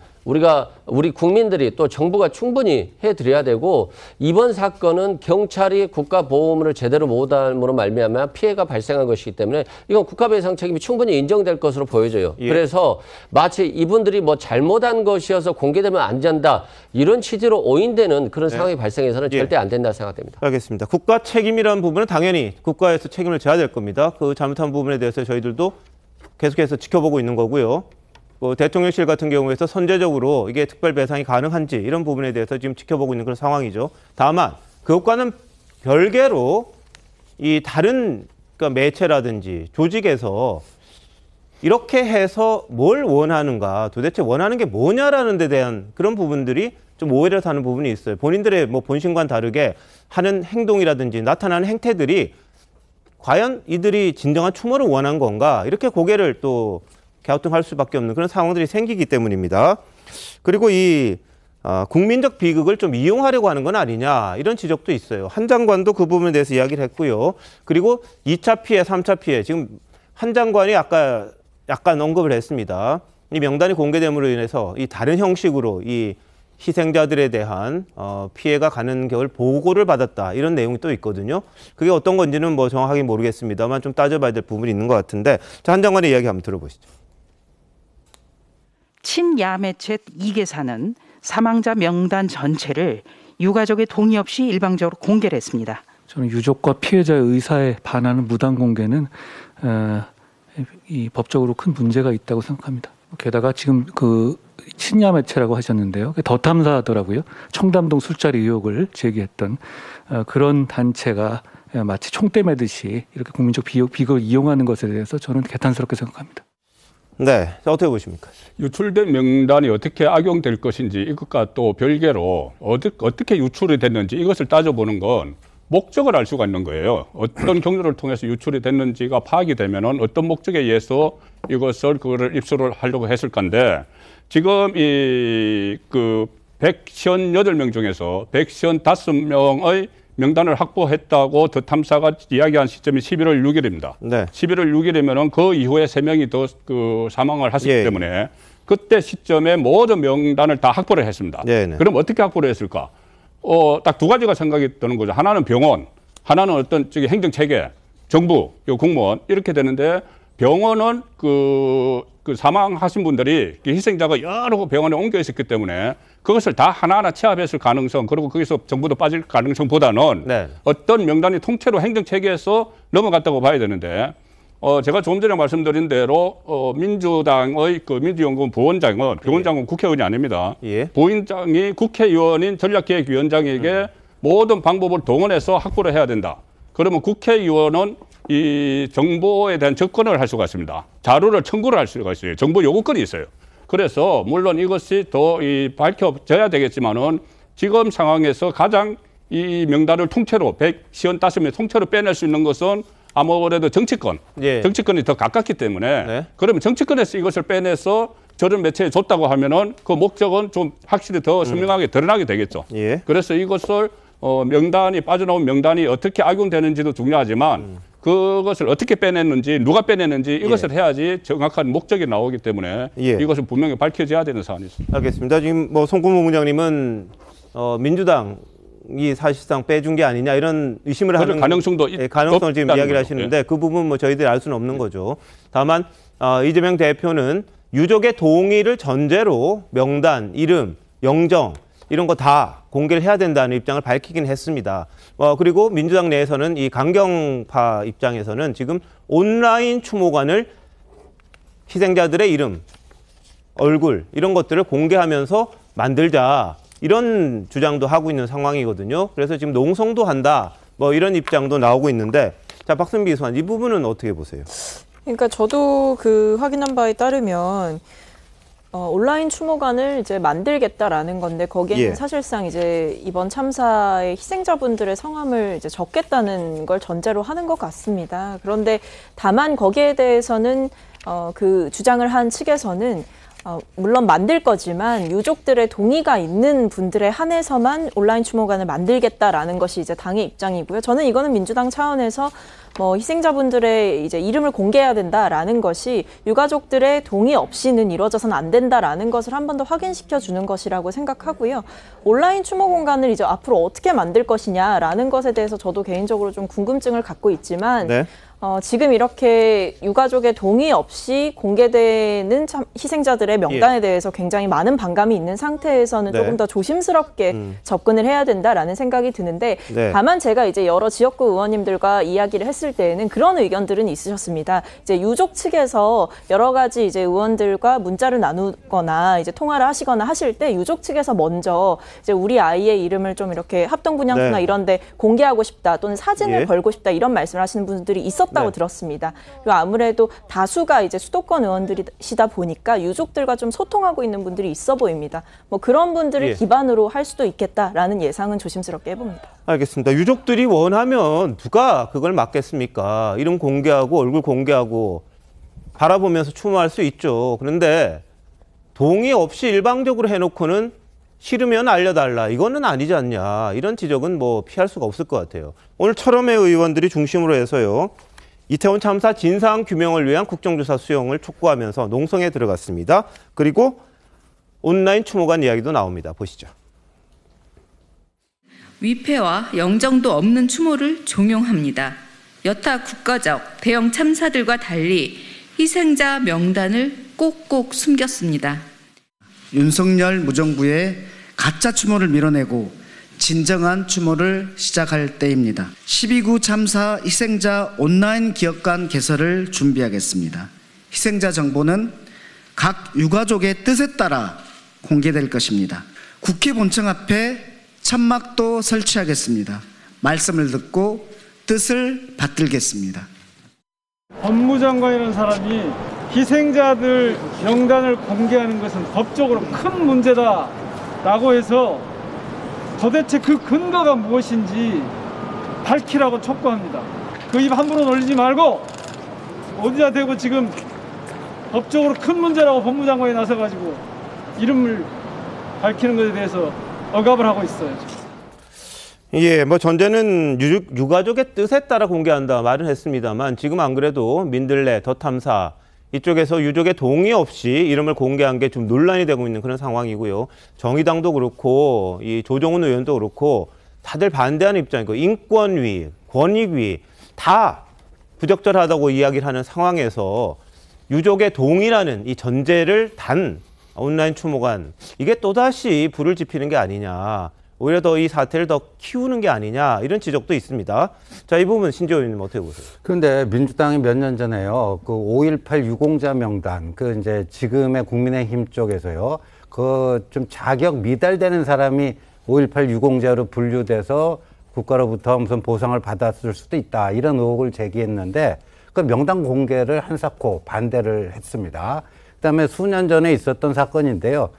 우리 국민들이 또 정부가 충분히 해드려야 되고 이번 사건은 경찰이 국가보험을 제대로 못함으로 말미암아 피해가 발생한 것이기 때문에 이건 국가배상 책임이 충분히 인정될 것으로 보여져요. 그래서 마치 이분들이 뭐 잘못한 것이어서 공개되면 안 된다 이런 취지로 오인되는 그런 상황이 발생해서는 절대 안 된다 생각됩니다. 알겠습니다. 국가 책임이라는 부분은 당연히 국가에서 책임을 져야 될 겁니다. 그 잘못한 부분에 대해서 저희들도 계속해서 지켜보고 있는 거고요. 대통령실 같은 경우에서 선제적으로 이게 특별 배상이 가능한지 이런 부분에 대해서 지금 지켜보고 있는 그런 상황이죠. 다만 그것과는 별개로 이 다른 그러니까 매체라든지 조직에서 이렇게 해서 뭘 원하는가, 도대체 원하는 게 뭐냐라는 데 대한 그런 부분들이 좀 오해를 사는 부분이 있어요. 본인들의 뭐 본심과는 다르게 하는 행동이라든지 나타나는 행태들이 과연 이들이 진정한 추모를 원한 건가, 이렇게 고개를 또 갸우뚱할 수밖에 없는 그런 상황들이 생기기 때문입니다. 그리고 이 국민적 비극을 좀 이용하려고 하는 건 아니냐, 이런 지적도 있어요. 한 장관도 그 부분에 대해서 이야기를 했고요. 그리고 2차 피해, 3차 피해, 지금 한 장관이 아까 약간 언급을 했습니다. 이 명단이 공개됨으로 인해서 이 다른 형식으로 이 희생자들에 대한 피해가 가는 경우를 보고를 받았다, 이런 내용이 또 있거든요. 그게 어떤 건지는 뭐 정확하게 모르겠습니다만 좀 따져봐야 될 부분이 있는 것 같은데, 자, 한 장관의 이야기 한번 들어보시죠. 친야 매체 2개사는 사망자 명단 전체를 유가족의 동의 없이 일방적으로 공개를 했습니다. 저는 유족과 피해자의 의사에 반하는 무단 공개는 이 법적으로 큰 문제가 있다고 생각합니다. 게다가 지금 그 친야 매체라고 하셨는데요. 더 탐사하더라고요. 청담동 술자리 의혹을 제기했던 그런 단체가 마치 총대 매듯이 이렇게 국민적 비극을 이용하는 것에 대해서 저는 개탄스럽게 생각합니다. 네, 어떻게 보십니까? 유출된 명단이 어떻게 악용될 것인지 이것과 또 별개로 어떻게 유출이 됐는지 이것을 따져보는 건 목적을 알 수가 있는 거예요. 어떤 경로를 통해서 유출이 됐는지가 파악이 되면은 어떤 목적에 의해서 그거를 입수를 하려고 했을 건데 지금 이 158명 중에서 155명의 명단을 확보했다고 더 탐사가 이야기한 시점이 11월 6일입니다. 네. 11월 6일이면은 그 이후에 3명이 더 사망을 하셨기 때문에 그때 시점에 모든 명단을 다 확보를 했습니다. 네네. 그럼 어떻게 확보를 했을까? 딱 두 가지가 생각이 드는 거죠. 하나는 병원, 하나는 어떤 행정체계, 정부, 공무원 이렇게 되는데 병원은 그 사망하신 분들이 희생자가 여러 병원에 옮겨 있었기 때문에 그것을 다 하나하나 취합했을 가능성 그리고 거기서 정부도 빠질 가능성보다는 어떤 명단이 통째로 행정체계에서 넘어갔다고 봐야 되는데 제가 조금 전에 말씀드린 대로 민주당의 민주연구원 부원장은 국회의원이 아닙니다. 부원장이 국회의원인 전략기획위원장에게 모든 방법을 동원해서 확보를 해야 된다. 그러면 국회의원은 이 정보에 대한 접근을 할 수가 있습니다. 자료를 청구를 할 수가 있어요. 정보 요구권이 있어요. 그래서 물론 이것이 더 밝혀져야 되겠지만은 지금 상황에서 가장 이 명단을 통째로 155명 통째로 빼낼 수 있는 것은 아무래도 정치권, 정치권이 더 가깝기 때문에 그러면 정치권에서 이것을 빼내서 저런 매체에 줬다고 하면은 그 목적은 좀 확실히 더 선명하게 드러나게 되겠죠. 그래서 이것을 빠져나온 명단이 어떻게 악용되는지도 중요하지만 그것을 어떻게 빼냈는지 누가 빼냈는지 이것을 해야지 정확한 목적이 나오기 때문에 이것을 분명히 밝혀져야 되는 사안이 있습니다. 알겠습니다. 지금 송구모 부장님은 민주당이 사실상 빼준 게 아니냐 이런 의심을 하는 가능성을 지금 이야기를 하시는데 그 부분 저희들이 알 수는 없는 거죠. 다만 이재명 대표는 유족의 동의를 전제로 명단, 이름, 영정 이런 거 다 공개를 해야 된다는 입장을 밝히긴 했습니다. 그리고 민주당 내에서는 이 강경파 입장에서는 지금 온라인 추모관을 희생자들의 이름, 얼굴 이런 것들을 공개하면서 만들자 이런 주장도 하고 있는 상황이거든요. 그래서 지금 농성도 한다 이런 입장도 나오고 있는데 자 박선비 기수관 이 부분은 어떻게 보세요? 그러니까 저도 확인한 바에 따르면 온라인 추모관을 이제 만들겠다라는 건데 거기에는 사실상 이제 이번 참사의 희생자분들의 성함을 이제 적겠다는 걸 전제로 하는 것 같습니다. 그런데 다만 거기에 대해서는 그 주장을 한 측에서는 물론 만들 거지만 유족들의 동의가 있는 분들에 한해서만 온라인 추모관을 만들겠다라는 것이 이제 당의 입장이고요. 저는 이거는 민주당 차원에서 희생자분들의 이제 이름을 공개해야 된다라는 것이 유가족들의 동의 없이는 이루어져서는 안 된다라는 것을 한 번 더 확인시켜 주는 것이라고 생각하고요. 온라인 추모 공간을 이제 앞으로 어떻게 만들 것이냐라는 것에 대해서 저도 개인적으로 좀 궁금증을 갖고 있지만 지금 이렇게 유가족의 동의 없이 공개되는 희생자들의 명단에 대해서 굉장히 많은 반감이 있는 상태에서는 조금 더 조심스럽게 접근을 해야 된다라는 생각이 드는데 다만 제가 이제 여러 지역구 의원님들과 이야기를 했을 때에는 그런 의견들은 있으셨습니다. 이제 유족 측에서 여러 가지 이제 의원들과 문자를 나누거나 이제 통화를 하시거나 하실 때 유족 측에서 먼저 이제 우리 아이의 이름을 좀 이렇게 합동분향소나 이런데 공개하고 싶다 또는 사진을 걸고 싶다 이런 말씀을 하시는 분들이 있었다고 들었습니다. 그리고 아무래도 다수가 이제 수도권 의원들이시다 보니까 유족들과 좀 소통하고 있는 분들이 있어 보입니다. 그런 분들을 기반으로 할 수도 있겠다라는 예상은 조심스럽게 해봅니다. 알겠습니다. 유족들이 원하면 누가 그걸 막겠습니까? 이름 공개하고 얼굴 공개하고 바라보면서 추모할 수 있죠. 그런데 동의 없이 일방적으로 해놓고는 싫으면 알려달라. 이거는 아니지 않냐. 이런 지적은 피할 수가 없을 것 같아요. 오늘 철험회 의원들이 중심으로 해서요. 이태원 참사 진상 규명을 위한 국정조사 수용을 촉구하면서 농성에 들어갔습니다. 그리고 온라인 추모관 이야기도 나옵니다. 보시죠. 위패와 영정도 없는 추모를 종용합니다. 여타 국가적 대형 참사들과 달리 희생자 명단을 꼭꼭 숨겼습니다. 윤석열 무정부의 가짜 추모를 밀어내고 진정한 추모를 시작할 때입니다. 12구 참사 희생자 온라인 기억관 개설을 준비하겠습니다. 희생자 정보는 각 유가족의 뜻에 따라 공개될 것입니다. 국회 본청 앞에 천막도 설치하겠습니다. 말씀을 듣고 뜻을 받들겠습니다. 법무장관이라는 사람이 희생자들 명단을 공개하는 것은 법적으로 큰 문제다라고 해서 도대체 그 근거가 무엇인지 밝히라고 촉구합니다. 그 입 함부로 놀리지 말고 어디다 대고 지금 법적으로 큰 문제라고 법무장관이 나서가지고 이름을 밝히는 것에 대해서 억압을 하고 있어요. 예, 뭐 전제는 유가족의 뜻에 따라 공개한다 말은 했습니다만 지금 안 그래도 민들레, 더 탐사 이쪽에서 유족의 동의 없이 이름을 공개한 게 좀 논란이 되고 있는 그런 상황이고요. 정의당도 그렇고 이 조정훈 의원도 그렇고 다들 반대하는 입장이고 인권위, 권익위 다 부적절하다고 이야기를 하는 상황에서 유족의 동의라는 이 전제를 단 온라인 추모관 이게 또다시 불을 지피는 게 아니냐. 오히려 더 이 사태를 더 키우는 게 아니냐 이런 지적도 있습니다. 자, 이 부분 신지호 의원님 어떻게 보세요? 그런데 민주당이 몇 년 전에요. 그 5.18 유공자 명단 그 이제 지금의 국민의힘 쪽에서요. 그 좀 자격 미달되는 사람이 5.18 유공자로 분류돼서 국가로부터 무슨 보상을 받았을 수도 있다. 이런 의혹을 제기했는데 그 명단 공개를 한사코 반대를 했습니다. 그다음에 수년 전에 있었던 사건인데요.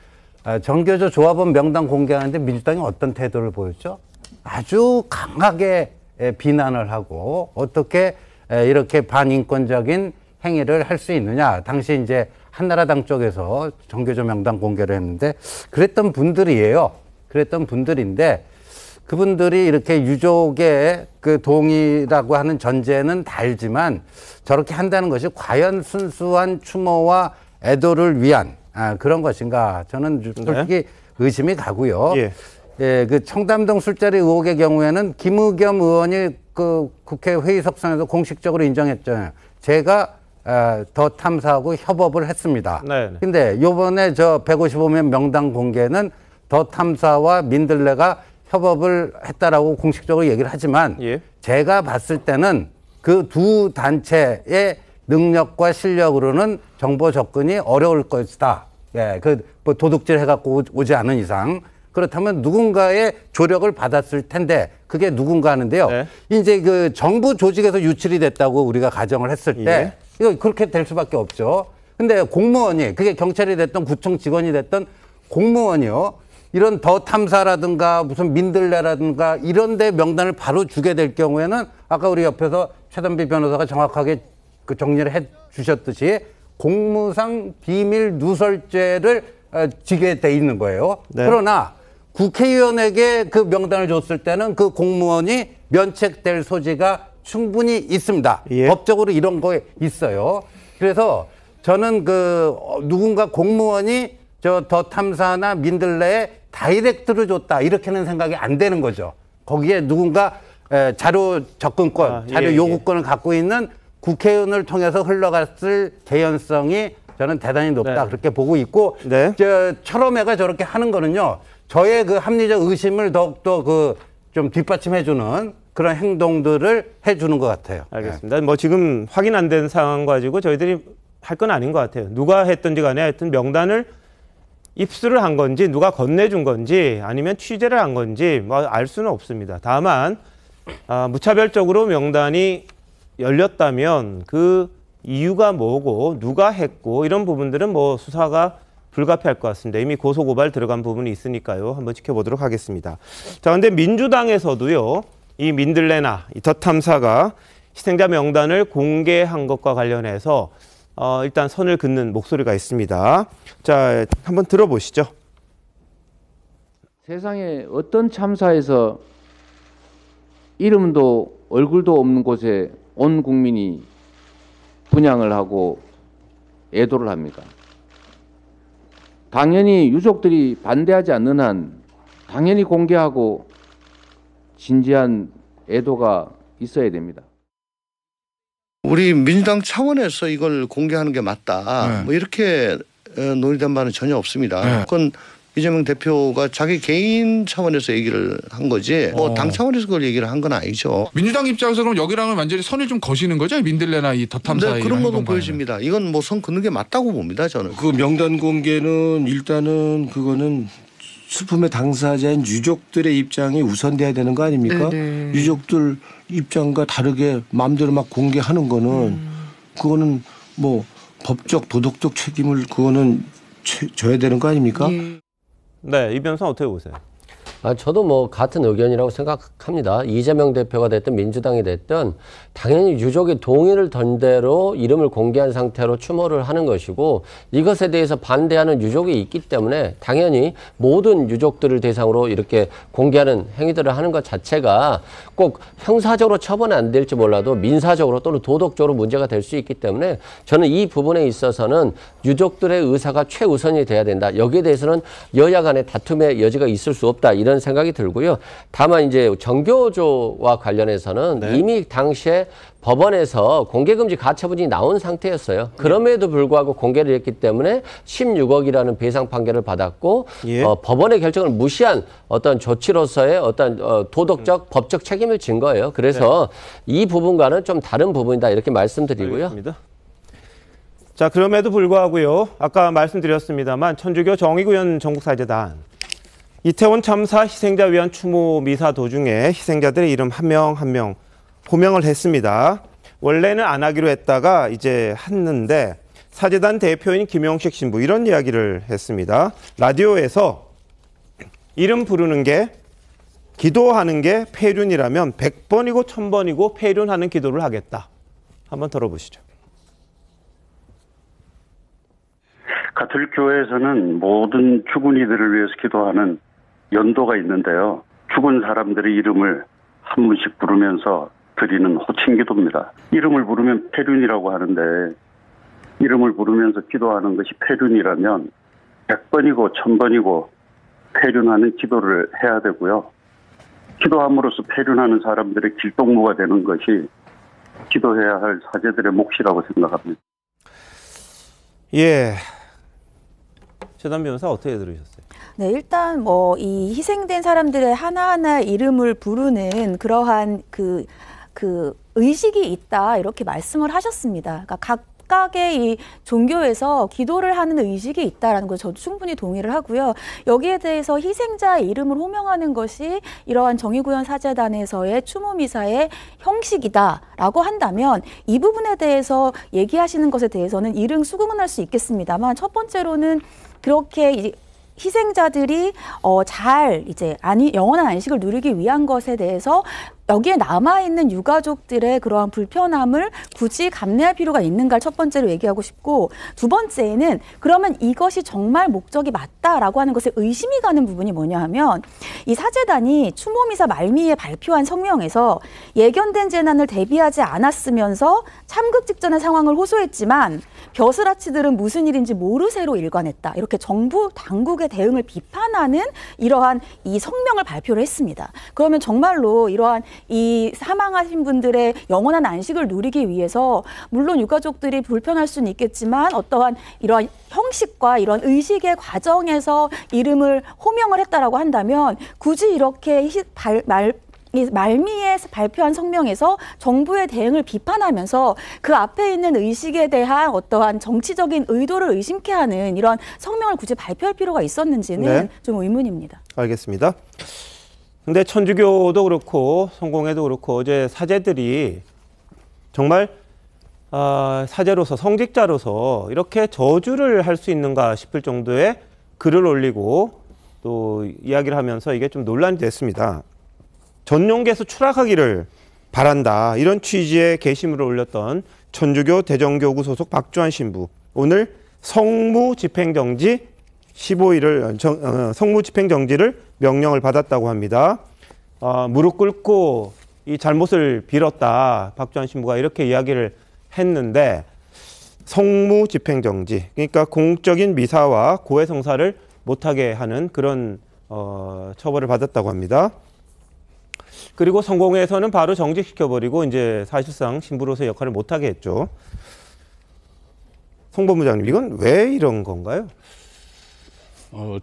정교조 조합원 명단 공개하는데 민주당이 어떤 태도를 보였죠? 아주 강하게 비난을 하고 어떻게 이렇게 반인권적인 행위를 할 수 있느냐. 당시 이제 한나라당 쪽에서 정교조 명단 공개를 했는데 그랬던 분들이에요. 그랬던 분들인데 그분들이 이렇게 유족의 그 동의라고 하는 전제는 다 알지만 저렇게 한다는 것이 과연 순수한 추모와 애도를 위한 그런 것인가 저는 솔직히 의심이 가고요. 예. 예, 그 청담동 술자리 의혹의 경우에는 김의겸 의원이 그 국회 회의석상에서 공식적으로 인정했잖아요. 제가 더 탐사하고 협업을 했습니다. 근데 요번에 저 155명 명단 공개는 더 탐사와 민들레가 협업을 했다라고 공식적으로 얘기를 하지만 제가 봤을 때는 그 두 단체의 능력과 실력으로는 정보 접근이 어려울 것이다. 예, 뭐 도둑질 해갖고 오지 않은 이상. 그렇다면 누군가의 조력을 받았을 텐데, 그게 누군가 하는데요. 이제 그 정부 조직에서 유출이 됐다고 우리가 가정을 했을 때, 이거 그렇게 될 수밖에 없죠. 근데 공무원이, 그게 경찰이 됐던 구청 직원이 됐던 공무원이요. 이런 더 탐사라든가 무슨 민들레라든가 이런 데 명단을 바로 주게 될 경우에는 아까 우리 옆에서 최단비 변호사가 정확하게 그 정리를 해 주셨듯이 공무상 비밀 누설죄를 지게 돼 있는 거예요. 그러나 국회의원에게 그 명단을 줬을 때는 그 공무원이 면책될 소지가 충분히 있습니다. 법적으로 이런 거 있어요. 그래서 저는 그 누군가 공무원이 저 더 탐사나 민들레에 다이렉트로 줬다 이렇게는 생각이 안 되는 거죠. 거기에 누군가 자료 접근권, 자료 요구권을 갖고 있는 국회의원을 통해서 흘러갔을 개연성이 저는 대단히 높다 그렇게 보고 있고 저 철험회가 저렇게 하는 거는요. 저의 그 합리적 의심을 더욱더 그 좀 뒷받침해주는 그런 행동들을 해주는 것 같아요. 알겠습니다. 뭐 지금 확인 안 된 상황 가지고 저희들이 할 건 아닌 것 같아요. 누가 했든지 간에 하여튼 명단을 입수를 한 건지 누가 건네준 건지 아니면 취재를 한 건지 뭐 알 수는 없습니다. 다만 무차별적으로 명단이 열렸다면 그 이유가 뭐고 누가 했고 이런 부분들은 뭐 수사가 불가피할 것 같습니다. 이미 고소고발 들어간 부분이 있으니까요. 한번 지켜보도록 하겠습니다. 자, 근데 민주당에서도요. 이 민들레나 이 더 탐사가 희생자 명단을 공개한 것과 관련해서 일단 선을 긋는 목소리가 있습니다. 자, 한번 들어보시죠. 세상에 어떤 참사에서 이름도 얼굴도 없는 곳에 온 국민이 분향을 하고 애도를 합니까? 당연히 유족들이 반대하지 않는 한 당연히 공개하고 진지한 애도가 있어야 됩니다. 우리 민주당 차원에서 이걸 공개하는 게 맞다. 뭐 이렇게 논의된 바는 전혀 없습니다. 그건 이재명 대표가 자기 개인 차원에서 얘기를 한 거지 뭐 당 차원에서 그걸 얘기를 한 건 아니죠. 민주당 입장에서 그럼 여기랑은 완전히 선을 좀 거시는 거죠? 민들레나 이 덧탐사. 네, 그런 거도 보여집니다. 이건 뭐 선 긋는 게 맞다고 봅니다. 저는. 그 명단 공개는 일단은 그거는 슬픔의 당사자인 유족들의 입장이 우선돼야 되는 거 아닙니까? 네네. 유족들 입장과 다르게 마음대로 막 공개하는 거는 그거는 뭐 법적 도덕적 책임을 그거는 져야 되는 거 아닙니까? 네, 이 변호사 어떻게 보세요? 저도 뭐 같은 의견이라고 생각합니다. 이재명 대표가 됐든 민주당이 됐든 당연히 유족의 동의를 던 대로 이름을 공개한 상태로 추모를 하는 것이고 이것에 대해서 반대하는 유족이 있기 때문에 당연히 모든 유족들을 대상으로 이렇게 공개하는 행위들을 하는 것 자체가 꼭 형사적으로 처벌은 안 될지 몰라도 민사적으로 또는 도덕적으로 문제가 될 수 있기 때문에 저는 이 부분에 있어서는 유족들의 의사가 최우선이 돼야 된다. 여기에 대해서는 여야 간의 다툼의 여지가 있을 수 없다. 이런 생각이 들고요. 다만 이제 정교조와 관련해서는 이미 당시에 법원에서 공개금지 가처분이 나온 상태였어요. 그럼에도 불구하고 공개를 했기 때문에 16억이라는 배상 판결을 받았고 법원의 결정을 무시한 어떤 조치로서의 어떤 도덕적, 법적 책임을 진 거예요. 그래서 이 부분과는 좀 다른 부분이다 이렇게 말씀드리고요. 알겠습니다. 자, 그럼에도 불구하고요. 아까 말씀드렸습니다만 천주교 정의구현 전국사제단 이태원 참사 희생자 위한 추모 미사 도중에 희생자들의 이름 한 명 한 명 호명을 했습니다. 원래는 안 하기로 했다가 이제 했는데 사제단 대표인 김용식 신부 이런 이야기를 했습니다. 라디오에서 이름 부르는 게 기도하는 게 폐륜이라면 100번이고 1000번이고 폐륜하는 기도를 하겠다. 한번 들어보시죠. 가톨릭 교회에서는 모든 죽은 이들을 위해서 기도하는 연도가 있는데요. 죽은 사람들의 이름을 한 분씩 부르면서 드리는 호칭 기도입니다. 이름을 부르면 폐륜이라고 하는데 이름을 부르면서 기도하는 것이 폐륜이라면 100번이고 1000번이고 폐륜하는 기도를 해야 되고요. 기도함으로써 폐륜하는 사람들의 길동무가 되는 것이 기도해야 할 사제들의 몫이라고 생각합니다. 예. 최단 변호사 어떻게 들으셨어요? 네, 일단 뭐 이 희생된 사람들의 하나하나 이름을 부르는 그러한 그 의식이 있다 이렇게 말씀을 하셨습니다. 그러니까 각각의 이 종교에서 기도를 하는 의식이 있다라는 걸 저도 충분히 동의를 하고요. 여기에 대해서 희생자의 이름을 호명하는 것이 이러한 정의구현 사제단에서의 추모 미사의 형식이다라고 한다면 이 부분에 대해서 얘기하시는 것에 대해서는 이릉 수긍은 할 수 있겠습니다만 첫 번째로는 그렇게 희생자들이 잘 이제 영원한 안식을 누리기 위한 것에 대해서 여기에 남아있는 유가족들의 그러한 불편함을 굳이 감내할 필요가 있는가를 첫 번째로 얘기하고 싶고 두 번째는 그러면 이것이 정말 목적이 맞다라고 하는 것에 의심이 가는 부분이 뭐냐 하면 이 사제단이 추모미사 말미에 발표한 성명에서 예견된 재난을 대비하지 않았으면서 참극 직전의 상황을 호소했지만 벼슬아치들은 무슨 일인지 모르쇠로 일관했다. 이렇게 정부 당국의 대응을 비판하는 이러한 이 성명을 발표를 했습니다. 그러면 정말로 이러한 이 사망하신 분들의 영원한 안식을 누리기 위해서 물론 유가족들이 불편할 수는 있겠지만 어떠한 이러한 형식과 이런 의식의 과정에서 이름을 호명을 했다라고 한다면 굳이 이렇게 말미에 발표한 성명에서 정부의 대응을 비판하면서 그 앞에 있는 의식에 대한 어떠한 정치적인 의도를 의심케 하는 이런 성명을 굳이 발표할 필요가 있었는지는 좀 의문입니다. 알겠습니다. 근데 천주교도 그렇고 성공회도 그렇고 어제 사제들이 정말 사제로서 성직자로서 이렇게 저주를 할 수 있는가 싶을 정도의 글을 올리고 또 이야기를 하면서 이게 좀 논란이 됐습니다. 전용기에서 추락하기를 바란다. 이런 취지의 게시물을 올렸던 천주교 대정교구 소속 박주환 신부. 오늘 성무 집행정지 15일을 성무 집행정지를 명령을 받았다고 합니다. 무릎 꿇고 이 잘못을 빌었다. 박주환 신부가 이렇게 이야기를 했는데 성무 집행정지. 그러니까 공적인 미사와 고해 성사를 못하게 하는 그런 처벌을 받았다고 합니다. 그리고 성공회에서는 바로 정직시켜버리고 이제 사실상 신부로서의 역할을 못하게 했죠. 송 본부장님, 이건 왜 이런 건가요?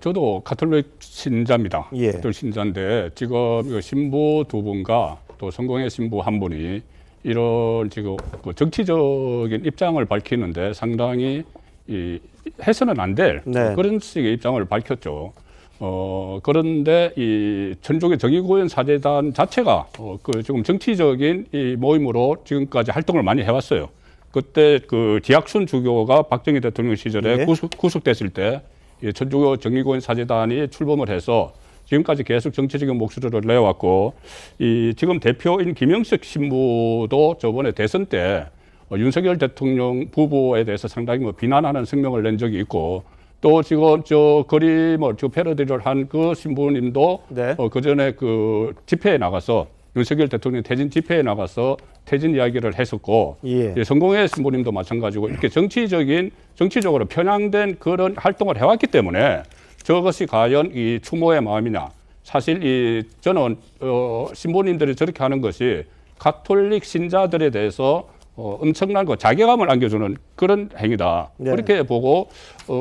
저도 가톨릭 신자입니다. 예. 가톨릭 신자인데 지금 신부 두 분과 또 성공회 신부 한 분이 이런 지금 그 정치적인 입장을 밝히는데 상당히 해서는 안 될 그런 식의 입장을 밝혔죠. 그런데 이 천주교 정의구현 사제단 자체가 그 지금 정치적인 이 모임으로 지금까지 활동을 많이 해왔어요. 그때 그 디악순 주교가 박정희 대통령 시절에 구속됐을 때 이 천주교 정의구현 사제단이 출범을 해서 지금까지 계속 정치적인 목소리를 내왔고, 이 지금 대표인 김영석 신부도 저번에 대선 때 윤석열 대통령 부부에 대해서 상당히 뭐 비난하는 성명을 낸 적이 있고, 또 지금 저 그림을 저 패러디를 한 그 신부님도 그 전에 그 집회에 나가서 윤석열 대통령 퇴진 집회에 나가서 퇴진 이야기를 했었고, 성공회 신부님도 마찬가지고 이렇게 정치적으로 편향된 그런 활동을 해왔기 때문에 저것이 과연 이 추모의 마음이냐. 사실 저는 신부님들이 저렇게 하는 것이 가톨릭 신자들에 대해서 엄청난 자괴감을 안겨주는 그런 행위다. 그렇게 보고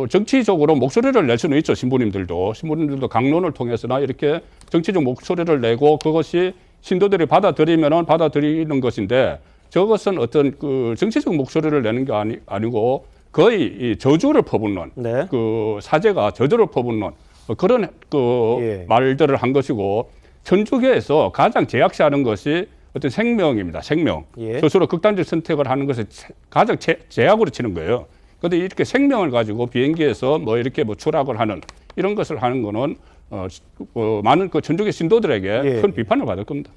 정치적으로 목소리를 낼 수는 있죠. 신부님들도 강론을 통해서나 이렇게 정치적 목소리를 내고 그것이 신도들이 받아들이면은 받아들이는 것인데, 저것은 어떤 그 정치적 목소리를 내는 게 아니고 거의 이 저주를 퍼붓는 그 사제가 저주를 퍼붓는 그런 그 말들을 한 것이고, 천주교에서 가장 제약시하는 것이 어떤 생명입니다. 생명. 스스로 극단적 선택을 하는 것을 가장 제약으로 치는 거예요. 그런데 이렇게 생명을 가지고 비행기에서 뭐 이렇게 뭐 추락을 하는 이런 것을 하는 거는 많은 그 천주교 신도들에게 큰 비판을 받을 겁니다.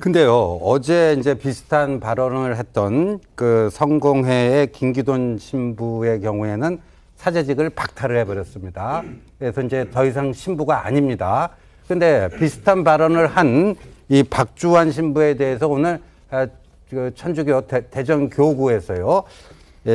근데요, 어제 이제 비슷한 발언을 했던 그 성공회의 김기돈 신부의 경우에는 사제직을 박탈을 해버렸습니다. 그래서 이제 더 이상 신부가 아닙니다. 근데 비슷한 발언을 한 이 박주환 신부에 대해서 오늘 천주교 대전교구에서요,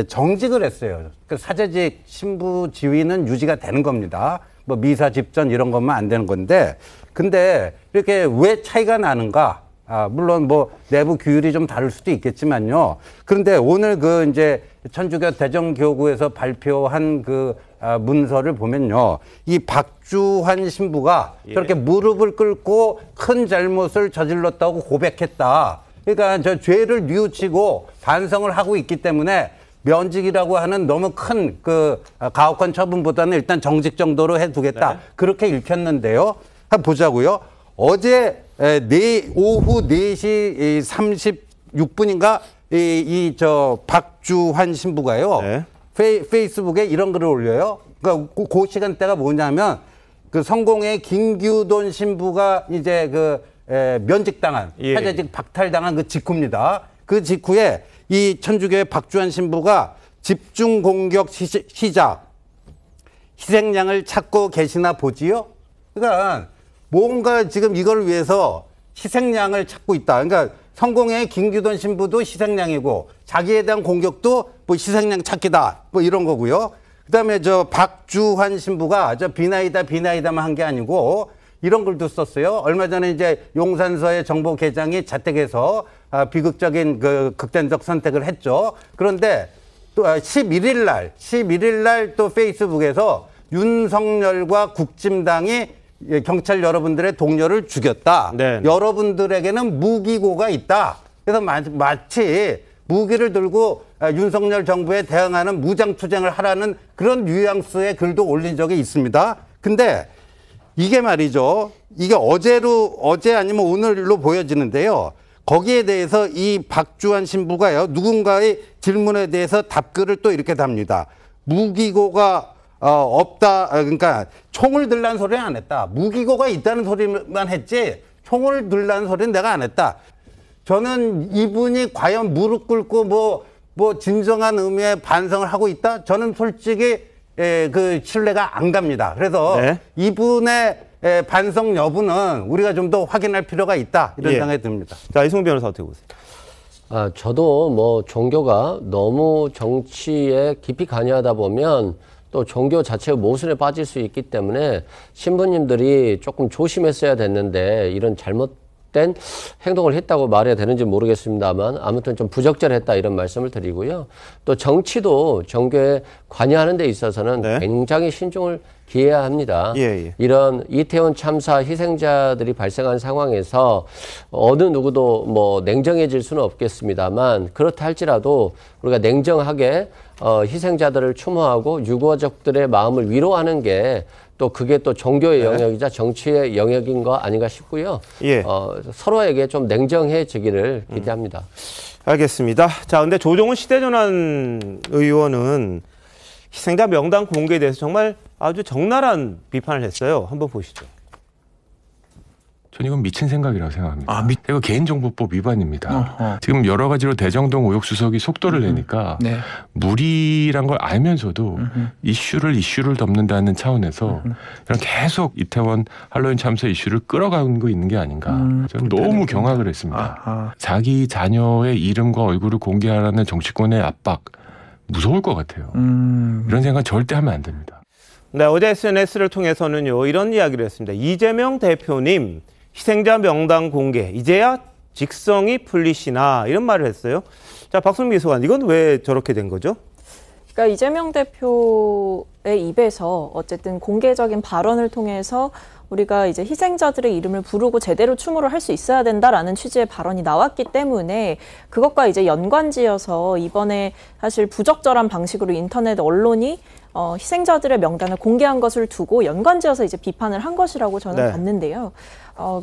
정직을 했어요. 그 사제직 신부 지위는 유지가 되는 겁니다. 뭐 미사 집전 이런 것만 안 되는 건데, 근데 이렇게 왜 차이가 나는가? 물론 뭐 내부 규율이 좀 다를 수도 있겠지만요. 그런데 오늘 그 이제 천주교 대전교구에서 발표한 그 문서를 보면요, 이 박주환 신부가 저렇게 무릎을 꿇고 큰 잘못을 저질렀다고 고백했다. 그러니까 저 죄를 뉘우치고 반성을 하고 있기 때문에 면직이라고 하는 너무 큰 그 가혹한 처분보다는 일단 정직 정도로 해두겠다. 그렇게 읽혔는데요. 한번 보자고요. 어제 오후 4시 36분인가 저 박주환 신부가요. 페이스북에 이런 글을 올려요. 그러니까 그 시간대가 뭐냐면 그 성공회 김규돈 신부가 이제 그 면직당한 사제직 박탈당한 그 직후입니다. 그 직후에 이 천주교의 박주환 신부가 집중 공격 시작, 희생양을 찾고 계시나 보지요? 그러니까 뭔가 지금 이걸 위해서 희생양을 찾고 있다. 그러니까 성공회의 김규돈 신부도 희생양이고 자기에 대한 공격도 뭐 희생양 찾기다. 뭐 이런 거고요. 그다음에 저 박주환 신부가 저 비나이다만 한 게 아니고 이런 글도 썼어요. 얼마 전에 이제 용산서의 정보 계장이 자택에서 비극적인 그 극단적 선택을 했죠. 그런데 또 11일 날 또 페이스북에서 윤석열과 국진당이 경찰 여러분들의 동료를 죽였다. 여러분들에게는 무기고가 있다. 그래서 마치 무기를 들고 윤석열 정부에 대응하는 무장투쟁을 하라는 그런 뉘앙스의 글도 올린 적이 있습니다. 근데 이게 말이죠. 이게 어제 아니면 오늘로 보여지는데요. 거기에 대해서 이 박주환 신부가요, 누군가의 질문에 대해서 답글을 또 이렇게 답니다. 무기고가 없다. 그러니까 총을 들라는 소리는 안 했다. 무기고가 있다는 소리만 했지 총을 들라는 소리는 내가 안 했다. 저는 이분이 과연 무릎 꿇고 뭐 진정한 의미의 반성을 하고 있다? 저는 솔직히 그 신뢰가 안 갑니다. 그래서 이분의 반성 여부는 우리가 좀 더 확인할 필요가 있다. 이런 생각이 듭니다. 자, 이승훈 변호사 어떻게 보세요? 저도 뭐 종교가 너무 정치에 깊이 관여하다 보면 또 종교 자체의 모순에 빠질 수 있기 때문에 신부님들이 조금 조심했어야 됐는데 이런 잘못된 잘못된 행동을 했다고 말해야 되는지 모르겠습니다만 아무튼 좀 부적절했다 이런 말씀을 드리고요. 또 정치도 종교에 관여하는 데 있어서는 네. 굉장히 신중을 기해야 합니다. 이런 이태원 참사 희생자들이 발생한 상황에서 어느 누구도 뭐 냉정해질 수는 없겠습니다만 그렇다 할지라도 우리가 냉정하게 희생자들을 추모하고 유가족들의 마음을 위로하는 게 또 그게 또 종교의 네. 영역이자 정치의 영역인 거 아닌가 싶고요. 서로에게 좀 냉정해지기를 기대합니다. 알겠습니다. 자, 근데 조정훈 시대전환 의원은 희생자 명단 공개에 대해서 정말 아주 적나라한 비판을 했어요. 한번 보시죠. 전 이건 미친 생각이라고 생각합니다. 이거 개인정보법 위반입니다. 지금 여러 가지로 대정동 의혹 수석이 속도를 내니까 네. 무리란 걸 알면서도 이슈를 덮는다는 차원에서 이런 계속 이태원 할로윈 참사 이슈를 끌어가고 있는 게 아닌가. 저는 너무 경악을 했습니다. 자기 자녀의 이름과 얼굴을 공개하라는 정치권의 압박 무서울 것 같아요. 이런 생각 절대 하면 안 됩니다. 네, 어제 SNS를 통해서는요 이런 이야기를 했습니다. 이재명 대표님 희생자 명단 공개 이제야 직성이 풀리시나 이런 말을 했어요. 자, 박성미 비서관 이건 왜 저렇게 된 거죠? 그러니까 이재명 대표의 입에서 어쨌든 공개적인 발언을 통해서 우리가 이제 희생자들의 이름을 부르고 제대로 추모를 할 수 있어야 된다라는 취지의 발언이 나왔기 때문에 그것과 이제 연관지어서 이번에 사실 부적절한 방식으로 인터넷 언론이 희생자들의 명단을 공개한 것을 두고 연관지어서 이제 비판을 한 것이라고 저는 봤는데요.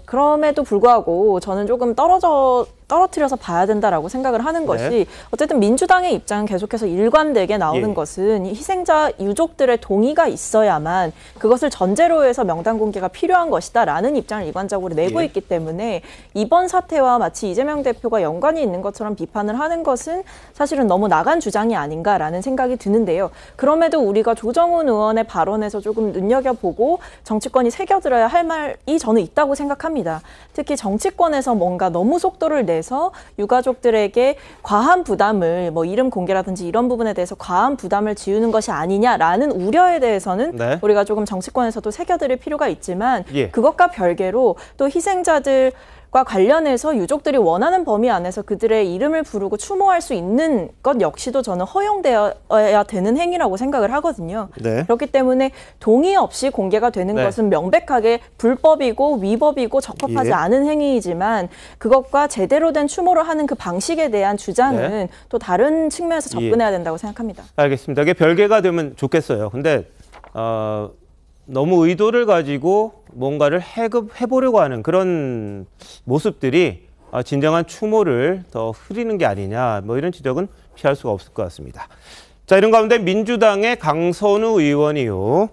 그럼에도 불구하고 저는 조금 떨어뜨려서 봐야 된다라고 생각을 하는 것이 어쨌든 민주당의 입장은 계속해서 일관되게 나오는 것은 희생자 유족들의 동의가 있어야만 그것을 전제로 해서 명단 공개가 필요한 것이다라는 입장을 일관적으로 내고 있기 때문에 이번 사태와 마치 이재명 대표가 연관이 있는 것처럼 비판을 하는 것은 사실은 너무 나간 주장이 아닌가라는 생각이 드는데요. 그럼에도 우리가 조정훈 의원의 발언에서 조금 눈여겨보고 정치권이 새겨들어야 할 말이 저는 있다고 생각합니다. 특히 정치권에서 뭔가 너무 속도를 내서 유가족들에게 과한 부담을 뭐 이름 공개라든지 이런 부분에 대해서 과한 부담을 지우는 것이 아니냐라는 우려에 대해서는 우리가 조금 정치권에서도 새겨들을 필요가 있지만 그것과 별개로 또 희생자들 과 관련해서 유족들이 원하는 범위 안에서 그들의 이름을 부르고 추모할 수 있는 것 역시도 저는 허용되어야 되는 행위라고 생각을 하거든요. 그렇기 때문에 동의 없이 공개가 되는 것은 명백하게 불법이고 위법이고 적법하지 않은 행위이지만 그것과 제대로 된 추모를 하는 그 방식에 대한 주장은 또 다른 측면에서 접근해야 된다고 생각합니다. 알겠습니다. 이게 별개가 되면 좋겠어요. 근데 너무 의도를 가지고 뭔가를 해보려고 하는 그런 모습들이 진정한 추모를 더 흐리는 게 아니냐 뭐 이런 지적은 피할 수가 없을 것 같습니다. 자, 이런 가운데 민주당의 강선우 의원이요.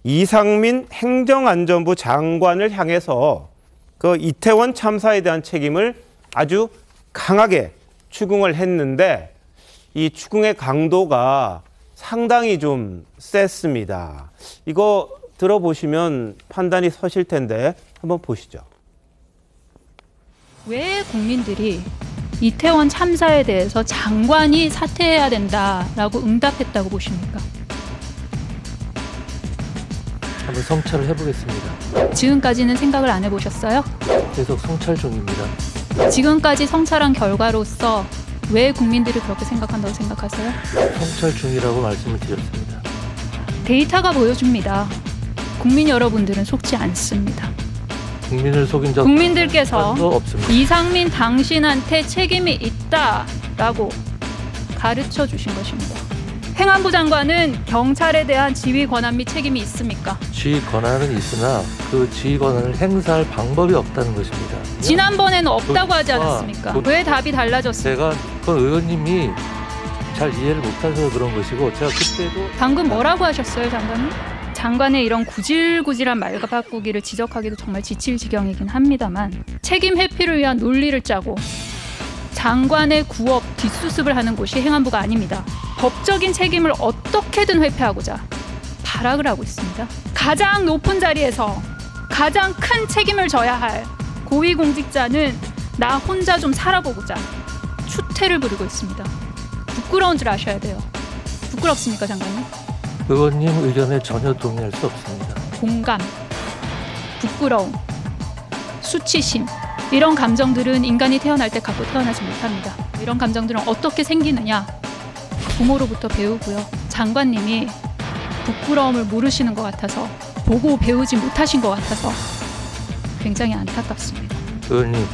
이상민 행정안전부 장관을 향해서 그 이태원 참사에 대한 책임을 아주 강하게 추궁을 했는데 이 추궁의 강도가 상당히 좀 셌습니다. 이거 들어보시면 판단이 서실 텐데 한번 보시죠. 왜 국민들이 이태원 참사에 대해서 장관이 사퇴해야 된다라고 응답했다고 보십니까? 한번 성찰을 해보겠습니다. 지금까지는 생각을 안 해보셨어요? 계속 성찰 중입니다. 지금까지 성찰한 결과로서 왜 국민들이 그렇게 생각한다고 생각하세요? 성찰 중이라고 말씀을 드렸습니다. 데이터가 보여줍니다. 국민 여러분들은 속지 않습니다. 국민을 속인 적 국민들께서 없습니다. 이상민 당신한테 책임이 있다라고 가르쳐 주신 것입니다. 행안부 장관은 경찰에 대한 지휘 권한 및 책임이 있습니까? 지휘 권한은 있으나 그 지휘 권한을 행사할 방법이 없다는 것입니다. 지난번에는 없다고 하지 않았습니까? 왜 답이 달라졌어요? 제가 그 의원님이 잘 이해를 못해서 그런 것이고 제가 그때도 방금 뭐라고 하셨어요, 장관님? 장관의 이런 구질구질한 말과 바꾸기를 지적하기도 정말 지칠 지경이긴 합니다만 책임 회피를 위한 논리를 짜고 장관의 구업 뒷수습을 하는 곳이 행안부가 아닙니다. 법적인 책임을 어떻게든 회피하고자 발악을 하고 있습니다. 가장 높은 자리에서 가장 큰 책임을 져야 할 고위공직자는 나 혼자 좀 살아보고자 추태를 부리고 있습니다. 부끄러운 줄 아셔야 돼요. 부끄럽습니까, 장관님? 의원님 의견에 전혀 동의할 수 없습니다. 공감, 부끄러움, 수치심 이런 감정들은 인간이 태어날 때 갖고 태어나지 못합니다. 이런 감정들은 어떻게 생기느냐? 부모로부터 배우고요. 장관님이 부끄러움을 모르시는 것 같아서, 보고 배우지 못하신 것 같아서 굉장히 안타깝습니다. 의원님,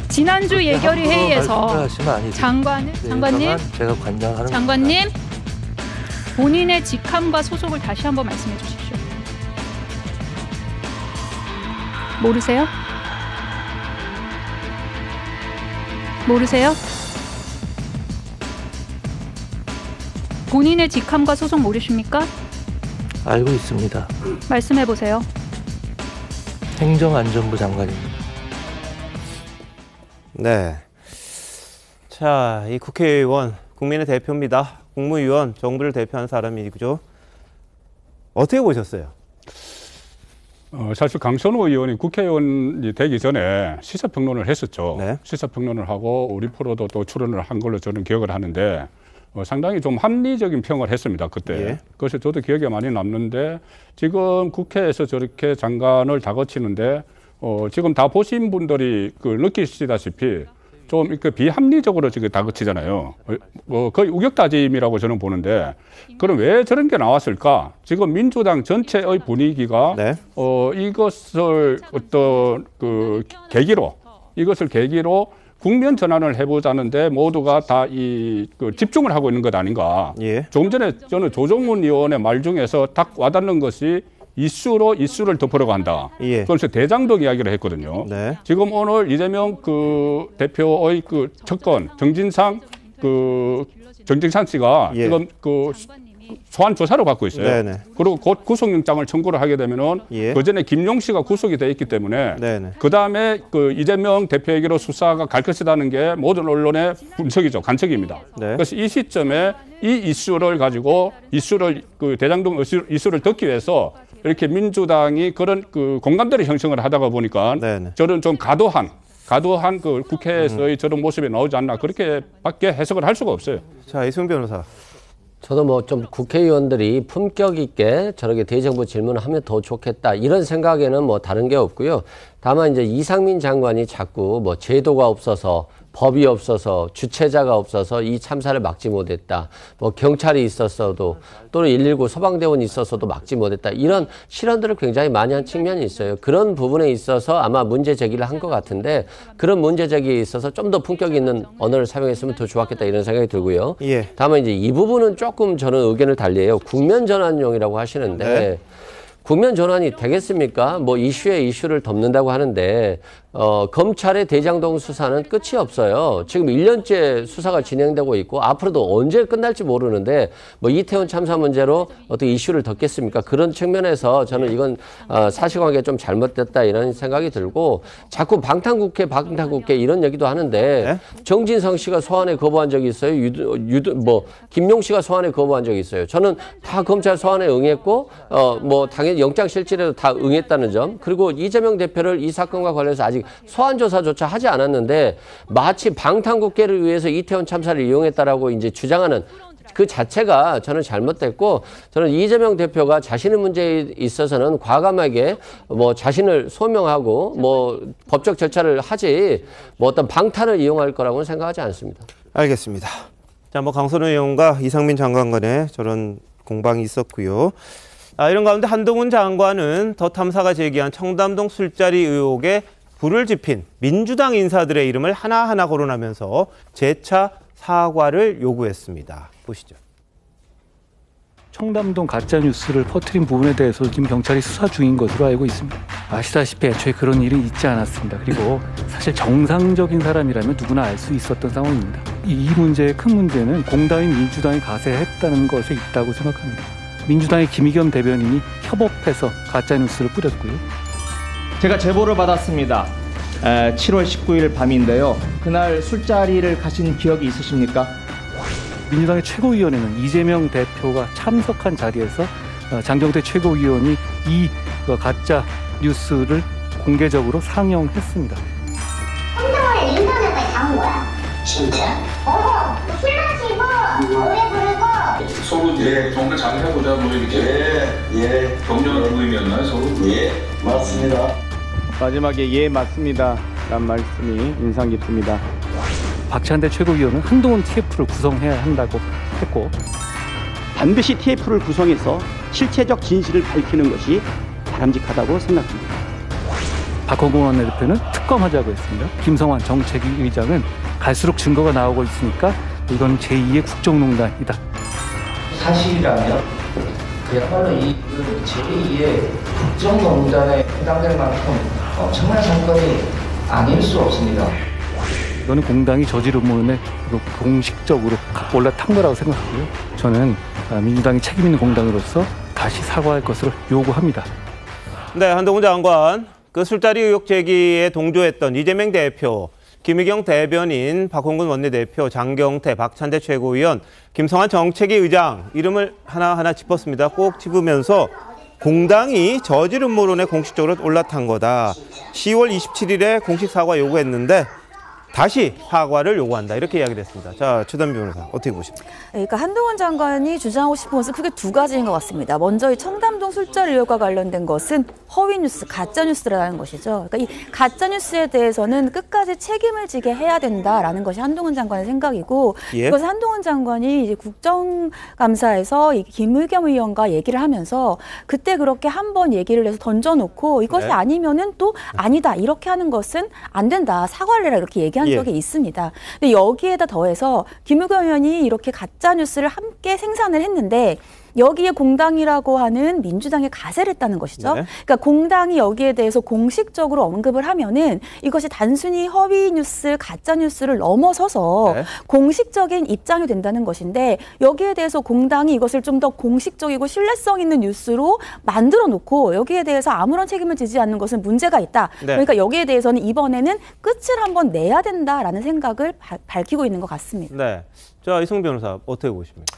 지난주 예결위 회의에서 장관님, 제가 관장하는 장관님 본인의 직함과 소속을 다시 한번 말씀해 주십시오. 모르세요? 모르세요? 본인의 직함과 소속 모르십니까? 알고 있습니다. 말씀해 보세요. 행정안전부 장관입니다. 네. 자, 이 국회의원, 국민의 대표입니다. 국무위원, 정부를 대표하는 사람이죠. 어떻게 보셨어요? 사실 강선호 의원이 국회의원이 되기 전에 시사평론을 했었죠. 네. 시사평론을 하고 우리 프로도 또 출연을 한 걸로 저는 기억을 하는데 상당히 좀 합리적인 평을 했습니다. 그때. 예. 그래서 저도 기억에 많이 남는데 지금 국회에서 저렇게 장관을 다그치는데 지금 다 보신 분들이 느끼시다시피 좀 이렇게 비합리적으로 지금 다그치잖아요. 거의 우격다짐이라고 저는 보는데, 그럼 왜 저런 게 나왔을까? 지금 민주당 전체의 분위기가 네. 이것을 어떤 이것을 계기로 국면 전환을 해보자는데 모두가 다 집중을 하고 있는 것 아닌가. 예. 조금 전에 저는 조정훈 의원의 말 중에서 딱 와닿는 것이 이슈를 덮으려고 한다. 예. 그래서 대장동 이야기를 했거든요. 네. 지금 오늘 이재명 대표의 측근 정진상 씨가 예. 지금 소환 조사를 받고 있어요. 네네. 그리고 곧 구속영장을 청구를 하게 되면은 예. 그 전에 김용 씨가 구속이 돼 있기 때문에 네네. 그 다음에 이재명 대표에게로 수사가 갈 것이라는 게 모든 언론의 분석이죠, 관측입니다. 네. 그래서 이 시점에 이 이슈를 가지고 대장동 이슈를 덮기 위해서 이렇게 민주당이 그런 공감대를 형성을 하다가 보니까 네네. 저는 좀 과도한 국회에서의 저런 모습이 나오지 않나, 그렇게밖에 해석을 할 수가 없어요. 자, 이승훈 변호사. 저도 좀 국회의원들이 품격 있게 저렇게 대정부 질문을 하면 더 좋겠다, 이런 생각에는 다른 게 없고요. 다만 이제 이상민 장관이 자꾸 제도가 없어서, 법이 없어서, 주체자가 없어서 이 참사를 막지 못했다, 경찰이 있었어도 또는 119 소방대원이 있었어도 막지 못했다, 이런 실언들을 굉장히 많이 한 측면이 있어요. 그런 부분에 있어서 아마 문제 제기를 한 것 같은데, 그런 문제 제기에 있어서 좀 더 품격 있는 언어를 사용했으면 더 좋았겠다, 이런 생각이 들고요. 예. 다만 이제 이 부분은 조금 저는 의견을 달리해요. 국면 전환용이라고 하시는데 네. 국면 전환이 되겠습니까? 이슈에 이슈를 덮는다고 하는데 검찰의 대장동 수사는 끝이 없어요. 지금 1년째 수사가 진행되고 있고 앞으로도 언제 끝날지 모르는데 이태원 참사 문제로 어떻게 이슈를 덮겠습니까? 그런 측면에서 저는 이건 사실관계가 좀 잘못됐다, 이런 생각이 들고, 자꾸 방탄국회 이런 얘기도 하는데 정진성 씨가 소환에 거부한 적이 있어요. 김용 씨가 소환에 거부한 적이 있어요. 저는 다 검찰 소환에 응했고 당연히 영장실질에도 다 응했다는 점, 그리고 이재명 대표를 이 사건과 관련해서 아직 소환 조사조차 하지 않았는데 마치 방탄국회를 위해서 이태원 참사를 이용했다라고 이제 주장하는 그 자체가 저는 잘못됐고, 저는 이재명 대표가 자신의 문제에 있어서는 과감하게 자신을 소명하고 법적 절차를 하지 어떤 방탄을 이용할 거라고는 생각하지 않습니다. 알겠습니다. 자, 강선호 의원과 이상민 장관 간에 저런 공방이 있었고요. 이런 가운데 한동훈 장관은 더 탐사가 제기한 청담동 술자리 의혹에 불을 지핀 민주당 인사들의 이름을 하나하나 거론하면서 재차 사과를 요구했습니다. 보시죠. 청담동 가짜뉴스를 퍼뜨린 부분에 대해서 지금 경찰이 수사 중인 것으로 알고 있습니다. 아시다시피 애초에 그런 일이 있지 않았습니다. 그리고 사실 정상적인 사람이라면 누구나 알 수 있었던 상황입니다. 이 문제의 큰 문제는 공당인 민주당이 가세했다는 것에 있다고 생각합니다. 민주당의 김의겸 대변인이 협업해서 가짜뉴스를 뿌렸고요. 제가 제보를 받았습니다. 7월 19일 밤인데요. 그날 술자리를 가신 기억이 있으십니까? 민주당의 최고위원회는 이재명 대표가 참석한 자리에서 장경태 최고위원이 이 가짜 뉴스를 공개적으로 상영했습니다. 한동훈을 인터넷에 담은 거야. 진짜? 술 마시고 노래 부르고 서로 정말 잘해보자 이렇게 격려하는 모임이었나요, 서로? 맞습니다. 마지막에 맞습니다. 라는 말씀이 인상 깊습니다. 박찬대 최고위원은 한동훈 TF를 구성해야 한다고 했고 반드시 TF를 구성해서 실체적 진실을 밝히는 것이 바람직하다고 생각합니다. 박홍근 원내대표는 특검하자고 했습니다. 김성환 정책위 의장은 갈수록 증거가 나오고 있으니까 이건 제2의 국정농단이다. 사실이라면 그야말로 이 제2의 국정농단에 해당될 만큼 엄청난 사건이 아닐 수 없습니다. 이거는 공당이 저지른 음모론에 공식적으로 올라탄 거라고 생각하고요. 저는 민주당이 책임 있는 공당으로서 다시 사과할 것으로 요구합니다. 네, 한동훈 장관, 그 술자리 의혹 제기에 동조했던 이재명 대표, 김의경 대변인, 박홍근 원내대표, 장경태, 박찬대 최고위원, 김성환 정책위 의장 이름을 하나하나 짚었습니다. 꼭 짚으면서 공당이 저질 음모론에 공식적으로 올라탄 거다. 10월 27일에 공식 사과 요구했는데 다시 사과를 요구한다. 이렇게 이야기를 했습니다. 자, 최단비 변호사 어떻게 보십니까? 그러니까 한동훈 장관이 주장하고 싶은 것은 크게 두 가지인 것 같습니다. 먼저 이 청담동 술자리 의혹과 관련된 것은 허위 뉴스, 가짜 뉴스라는 것이죠. 그러니까 이 가짜 뉴스에 대해서는 끝까지 책임을 지게 해야 된다라는 것이 한동훈 장관의 생각이고, 예. 이것은 한동훈 장관이 이제 국정감사에서 이 김의겸 의원과 얘기를 하면서 그때 그렇게 한번 얘기를 해서 던져놓고 이것이 네. 아니면은 또 아니다 이렇게 하는 것은 안 된다, 사과를 해라 이렇게 얘기한 적이 있습니다. 근데 여기에다 더해서 김의겸 의원이 이렇게 가짜 뉴스를 함께 생산을 했는데 여기에 공당이라고 하는 민주당에 가세를 했다는 것이죠. 네. 그러니까 공당이 여기에 대해서 공식적으로 언급을 하면은 이것이 단순히 허위 뉴스, 가짜 뉴스를 넘어서서 네. 공식적인 입장이 된다는 것인데 여기에 대해서 공당이 이것을 좀 더 공식적이고 신뢰성 있는 뉴스로 만들어 놓고 여기에 대해서 아무런 책임을 지지 않는 것은 문제가 있다. 네. 그러니까 여기에 대해서는 이번에는 끝을 한번 내야 된다라는 생각을 밝히고 있는 것 같습니다. 네. 자, 이승훈 변호사 어떻게 보십니까?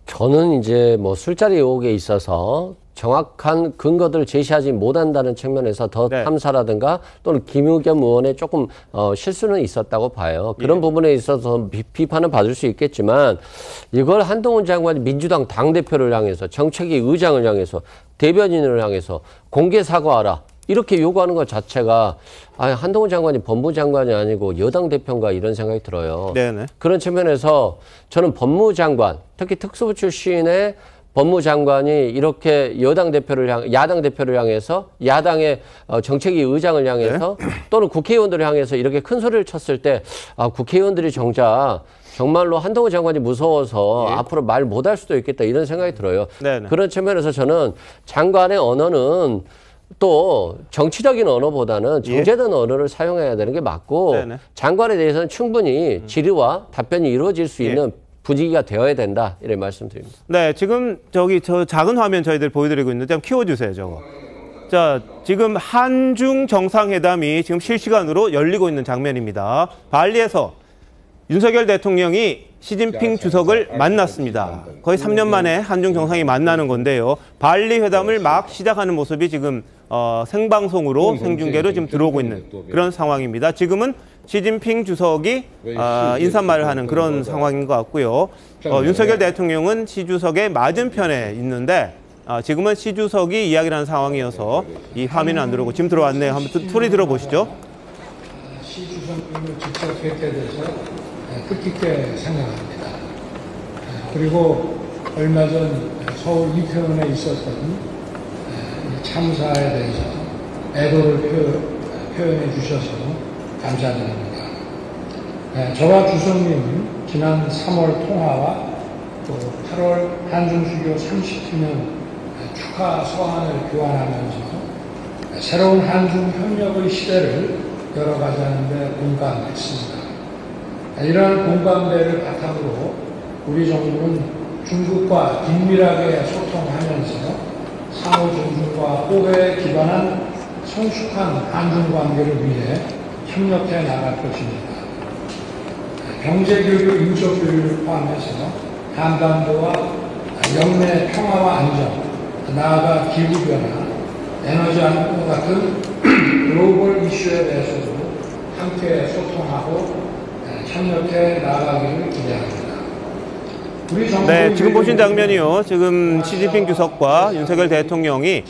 저는 이제 뭐 술자리 의혹에 있어서 정확한 근거들을 제시하지 못한다는 측면에서 더 탐사라든가 또는 김의겸 의원의 조금 실수는 있었다고 봐요. 그런 부분에 있어서 비판은 받을 수 있겠지만 이걸 한동훈 장관이 민주당 당대표를 향해서 정책위 의장을 향해서 대변인을 향해서 공개 사과하라. 이렇게 요구하는 것 자체가 한동훈 장관이 법무장관이 아니고 여당 대표인가 이런 생각이 들어요. 네네. 그런 측면에서 저는 법무장관, 특히 특수부 출신의 법무장관이 이렇게 야당 대표를 향해서 야당의 정책위 의장을 향해서 또는 국회의원들을 향해서 이렇게 큰 소리를 쳤을 때 국회의원들이 정말로 한동훈 장관이 무서워서 앞으로 말 못할 수도 있겠다 이런 생각이 들어요. 네네. 그런 측면에서 저는 장관의 언어는 또 정치적인 언어보다는 정제된 언어를 사용해야 되는 게 맞고 장관에 대해서는 충분히 질의와 답변이 이루어질 수 있는 분위기가 되어야 된다 이런 말씀드립니다. 네, 지금 저 작은 화면 저희들 보여드리고 있는데 한번 키워주세요, 저거. 자, 지금 한중 정상회담이 지금 실시간으로 열리고 있는 장면입니다. 발리에서 윤석열 대통령이 시진핑 주석을 만났습니다. 거의 3년 만에 한중 정상이 만나는 건데요. 발리 회담을 막 시작하는 모습이 지금 생방송으로 생중계로 지금 들어오고 있는 그런 상황입니다. 지금은 시진핑 주석이 인사말을 하는 그런 상황인 것 같고요. 윤석열 대통령은 시 주석의 맞은편에 있는데 지금은 시 주석이 이야기를 하는 상황이어서 이 화면은 안 들어오고 지금 들어왔네요. 한번 소리 들어보시죠. 시 주석님을 직접 뵙게 돼서 뜻깊게 생각합니다. 그리고 얼마 전 서울 이태원에 있었던 참사에 대해서 애도를 표현해 주셔서 감사드립니다. 저와 주석님은 지난 3월 통화와 또 8월 한중수교 30주년 축하 서한을 교환하면서 새로운 한중 협력의 시대를 열어가자는 데 공감했습니다. 이러한 공감대를 바탕으로 우리 정부는 중국과 긴밀하게 소통하면서 상호 존중과 호혜에 기반한 성숙한 한중 관계를 위해 협력해 나갈 것입니다. 경제교류, 인적교류를 포함해서 한반도와 영내 평화와 안정, 나아가 기후변화, 에너지 안보 같은 글로벌 이슈에 대해서도 함께 소통하고 협력해 나아가기를 기대합니다. 네, 지금 보신 장면이요. 지금 시진핑 주석과 윤석열 대통령이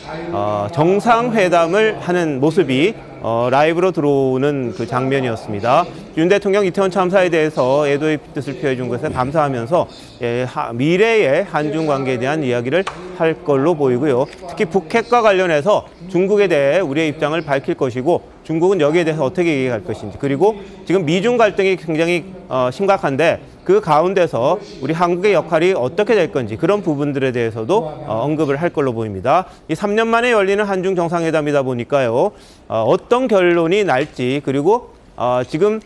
정상회담을 하는 모습이 라이브로 들어오는 그 장면이었습니다. 윤 대통령 이태원 참사에 대해서 애도의 뜻을 표해준 것에 감사하면서 미래의 한중 관계에 대한 이야기를 할 걸로 보이고요. 특히 북핵과 관련해서 중국에 대해 우리의 입장을 밝힐 것이고 중국은 여기에 대해서 어떻게 얘기할 것인지, 그리고 지금 미중 갈등이 굉장히 심각한데 그 가운데서 우리 한국의 역할이 어떻게 될 건지 그런 부분들에 대해서도 언급을 할 걸로 보입니다. 이 3년 만에 열리는 한중 정상회담이다 보니까요. 어떤 결론이 날지, 그리고 지금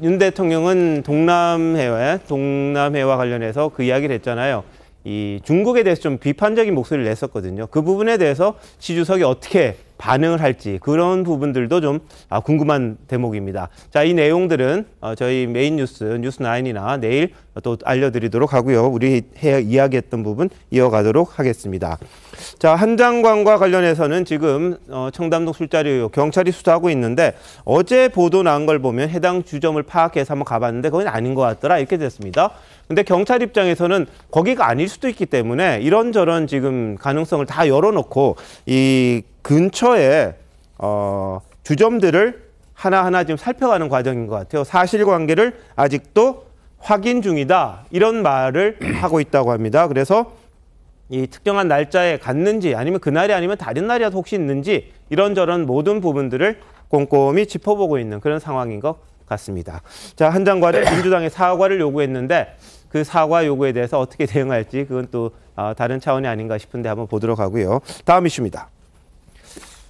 윤 대통령은 동남해와 관련해서 그 이야기를 했잖아요. 이 중국에 대해서 좀 비판적인 목소리를 냈었거든요. 그 부분에 대해서 시 주석이 어떻게 반응을 할지 그런 부분들도 좀 궁금한 대목입니다. 자, 이 내용들은 저희 메인 뉴스9이나 내일 또 알려드리도록 하고요. 우리 이야기했던 부분 이어가도록 하겠습니다. 자, 한 장관과 관련해서는 지금 청담동 술자리 의혹 경찰이 수사하고 있는데 어제 보도 나온 걸 보면 해당 주점을 파악해서 한번 가봤는데 그건 아닌 것 같더라 이렇게 됐습니다. 근데 경찰 입장에서는 거기가 아닐 수도 있기 때문에 이런저런 지금 가능성을 다 열어놓고 이 근처에 주점들을 하나하나 지금 살펴가는 과정인 것 같아요. 사실관계를 아직도 확인 중이다 이런 말을 하고 있다고 합니다. 그래서 이 특정한 날짜에 갔는지 아니면 그날이 아니면 다른 날이라도 혹시 있는지 이런저런 모든 부분들을 꼼꼼히 짚어보고 있는 그런 상황인 것 같습니다. 자, 한 장관은 민주당의 사과를 요구했는데 그 사과 요구에 대해서 어떻게 대응할지 그건 또 다른 차원이 아닌가 싶은데 한번 보도록 하고요. 다음 이슈입니다.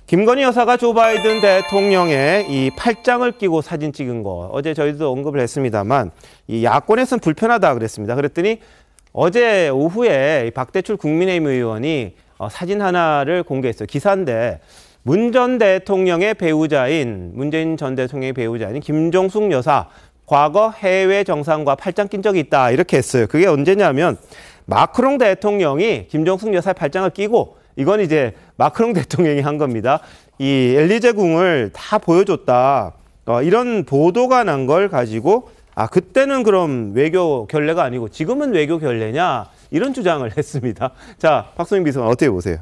김건희 여사가 조 바이든 대통령의 이 팔짱을 끼고 사진 찍은 거 어제 저희도 언급을 했습니다만 이 야권에서는 불편하다 그랬습니다. 그랬더니 어제 오후에 박대출 국민의힘 의원이 사진 하나를 공개했어요. 기사인데 문재인 전 대통령의 배우자인 김종숙 여사 과거 해외 정상과 팔짱 낀 적이 있다 이렇게 했어요. 그게 언제냐면 마크롱 대통령이 김종숙 여사의 팔짱을 끼고 이건 이제 마크롱 대통령이 한 겁니다. 이 엘리제 궁을 다 보여줬다. 이런 보도가 난 걸 가지고 그때는 그럼 외교 결례가 아니고 지금은 외교 결례냐 이런 주장을 했습니다. 자, 박소민 비서관 어떻게 보세요?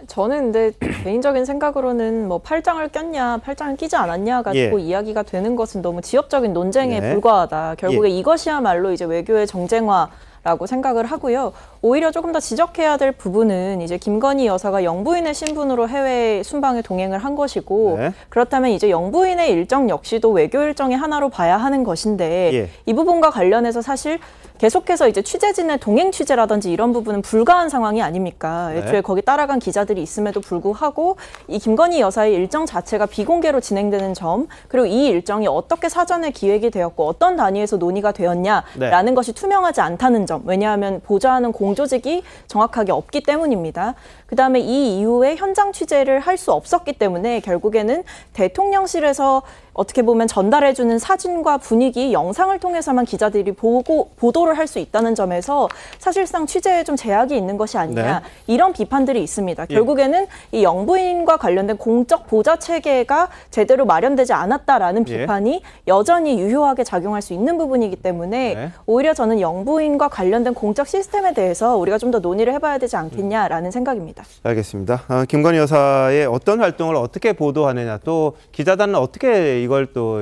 저는 근데 개인적인 생각으로는 뭐 팔짱을 꼈냐, 팔짱을 끼지 않았냐 가지고 이야기가 되는 것은 너무 지엽적인 논쟁에 불과하다. 결국에 이것이야말로 이제 외교의 정쟁화라고 생각을 하고요. 오히려 조금 더 지적해야 될 부분은 이제 김건희 여사가 영부인의 신분으로 해외 순방에 동행을 한 것이고 그렇다면 이제 영부인의 일정 역시도 외교 일정의 하나로 봐야 하는 것인데 이 부분과 관련해서 사실 계속해서 이제 취재진의 동행 취재라든지 이런 부분은 불가한 상황이 아닙니까? 애초에 거기 따라간 기자들이 있음에도 불구하고 이 김건희 여사의 일정 자체가 비공개로 진행되는 점, 그리고 이 일정이 어떻게 사전에 기획이 되었고 어떤 단위에서 논의가 되었냐라는 것이 투명하지 않다는 점. 왜냐하면 보좌하는 공조직이 정확하게 없기 때문입니다. 그다음에 이 이후에 현장 취재를 할 수 없었기 때문에 결국에는 대통령실에서 어떻게 보면 전달해주는 사진과 분위기, 영상을 통해서만 기자들이 보도를 할 수 있다는 점에서 사실상 취재에 좀 제약이 있는 것이 아니냐 이런 비판들이 있습니다. 결국에는 이 영부인과 관련된 공적 보좌 체계가 제대로 마련되지 않았다라는 비판이 여전히 유효하게 작용할 수 있는 부분이기 때문에 오히려 저는 영부인과 관련된 공적 시스템에 대해서 우리가 좀 더 논의를 해봐야 되지 않겠냐라는 생각입니다. 알겠습니다. 김건희 여사의 어떤 활동을 어떻게 보도하느냐, 또 기자단은 어떻게 이걸 또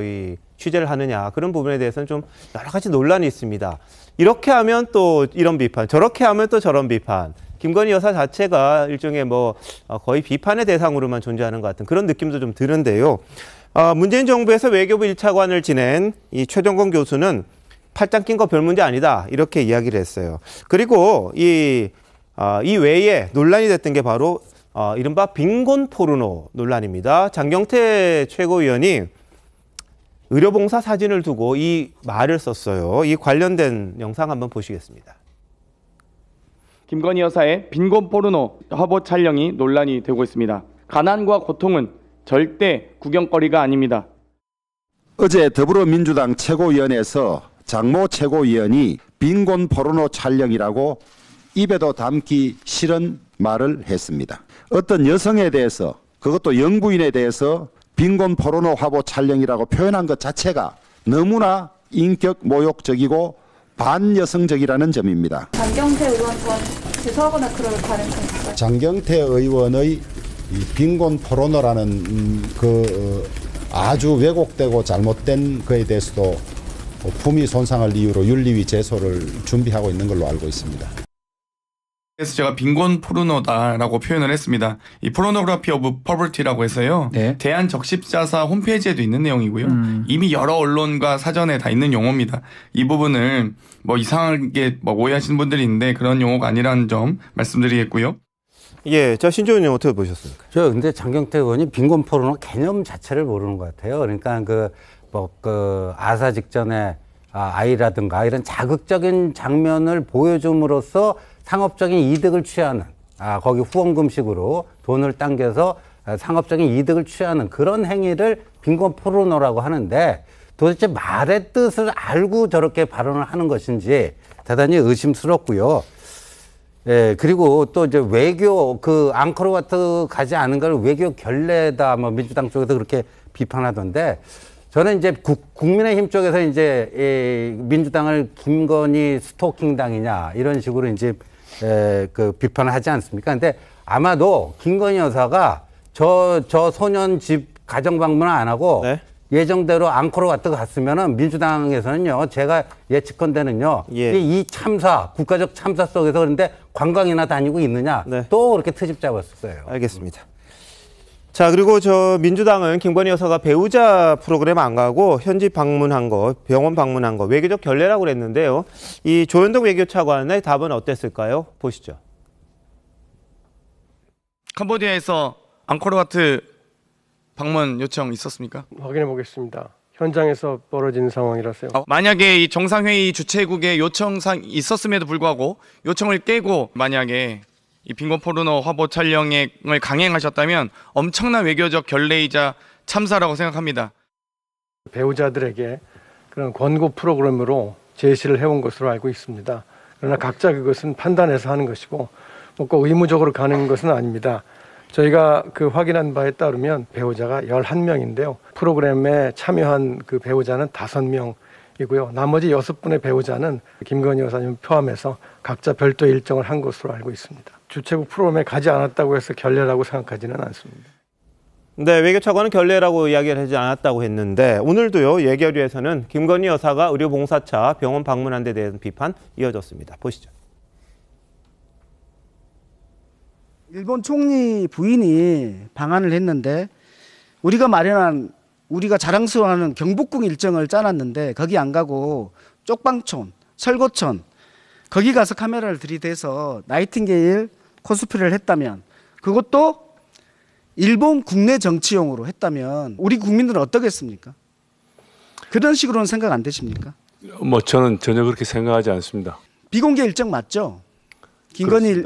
취재를 하느냐, 그런 부분에 대해서는 좀 여러 가지 논란이 있습니다. 이렇게 하면 또 이런 비판, 저렇게 하면 또 저런 비판. 김건희 여사 자체가 일종의 거의 비판의 대상으로만 존재하는 것 같은 그런 느낌도 좀 드는데요. 문재인 정부에서 외교부 1차관을 지낸 이 최정권 교수는 팔짱 낀 거 별 문제 아니다 이렇게 이야기를 했어요. 그리고 이 외에 논란이 됐던 게 바로 이른바 빈곤 포르노 논란입니다. 장경태 최고위원이 의료봉사 사진을 두고 이 말을 썼어요. 이 관련된 영상 한번 보시겠습니다. 김건희 여사의 빈곤 포르노 화보 촬영이 논란이 되고 있습니다. 가난과 고통은 절대 구경거리가 아닙니다. 어제 더불어민주당 최고위원회에서 장모 최고위원이 빈곤 포르노 촬영이라고 입에도 담기 싫은 말을 했습니다. 어떤 여성에 대해서, 그것도 영부인에 대해서 빈곤 포르노 화보 촬영이라고 표현한 것 자체가 너무나 인격 모욕적이고 반여성적이라는 점입니다. 장경태 의원 또한 죄송하거나 그럴 가능성이 있어요? 장경태 의원의 이 빈곤 포르노라는 아주 왜곡되고 잘못된 거에 대해서도 품위 손상을 이유로 윤리위 제소를 준비하고 있는 걸로 알고 있습니다. 그래서 제가 빈곤 포르노다라고 표현을 했습니다. 이 포르노그래피 오브 퍼버티라고 해서요. 네. 대한적십자사 홈페이지에도 있는 내용이고요. 이미 여러 언론과 사전에 다 있는 용어입니다. 이 부분을 뭐 이상하게 오해하시는 분들이 있는데 그런 용어가 아니라는 점 말씀드리겠고요. 예, 자 신조은 의원 어떻게 보셨습니까? 저 근데 장경태 의원이 빈곤 포르노 개념 자체를 모르는 것 같아요. 그러니까 아사 직전에 아이라든가 이런 자극적인 장면을 보여줌으로써 상업적인 이득을 취하는 거기 후원금식으로 돈을 당겨서 상업적인 이득을 취하는 그런 행위를 빈곤 포르노라고 하는데 도대체 말의 뜻을 알고 저렇게 발언을 하는 것인지 대단히 의심스럽고요. 예, 그리고 또 이제 외교 앙코르와트 가지 않은 걸 외교 결례다 민주당 쪽에서 그렇게 비판하던데 저는 이제 국민의힘 쪽에서 이제 민주당을 김건희 스토킹 당이냐 이런 식으로 이제 비판을 하지 않습니까? 근데 아마도 김건희 여사가 저 소년 집 가정 방문을 안 하고 네? 예정대로 앙코르와트 갔으면은 민주당에서는요, 제가 예측컨대는요, 이 참사, 국가적 참사 속에서 그런데 관광이나 다니고 있느냐, 네. 또 그렇게 트집 잡았을 거예요. 알겠습니다. 자, 그리고 민주당은 김건희 여사가 배우자 프로그램 안 가고 현지 방문한 거, 병원 방문한 거, 외교적 결례라고 그랬는데요. 이 조현동 외교차관의 답은 어땠을까요? 보시죠. 캄보디아에서 앙코르와트 방문 요청 있었습니까? 확인해 보겠습니다. 현장에서 벌어진 상황이라서요. 만약에 이 정상회의 주최국의 요청상 있었음에도 불구하고 요청을 깨고 만약에 이 빈곤 포르노 화보 촬영을 강행하셨다면 엄청난 외교적 결례이자 참사라고 생각합니다. 배우자들에게 그런 권고 프로그램으로 제시를 해온 것으로 알고 있습니다. 그러나 각자 그것은 판단해서 하는 것이고 꼭 의무적으로 가는 것은 아닙니다. 저희가 확인한 바에 따르면 배우자가 11명인데요. 프로그램에 참여한 그 배우자는 5명이고요. 나머지 6분의 배우자는 김건희 여사님 포함해서 각자 별도 일정을 한 것으로 알고 있습니다. 주최국 프로그램에 가지 않았다고 해서 결례라고 생각하지는 않습니다. 네, 외교차관은 결례라고 이야기를 하지 않았다고 했는데 오늘도요, 예결위에서는 김건희 여사가 의료봉사차 병원 방문한 데 대한 비판 이어졌습니다. 보시죠. 일본 총리 부인이 방한을 했는데 우리가 자랑스러워하는 경복궁 일정을 짜놨는데 거기 안 가고 쪽방촌, 설고촌 거기 가서 카메라를 들이대서 나이팅게일 코스프레를 했다면 그것도 일본 국내 정치용으로 했다면 우리 국민들은 어떻겠습니까? 그런 식으로는 생각 안 되십니까? 저는 전혀 그렇게 생각하지 않습니다. 비공개 일정 맞죠? 김건희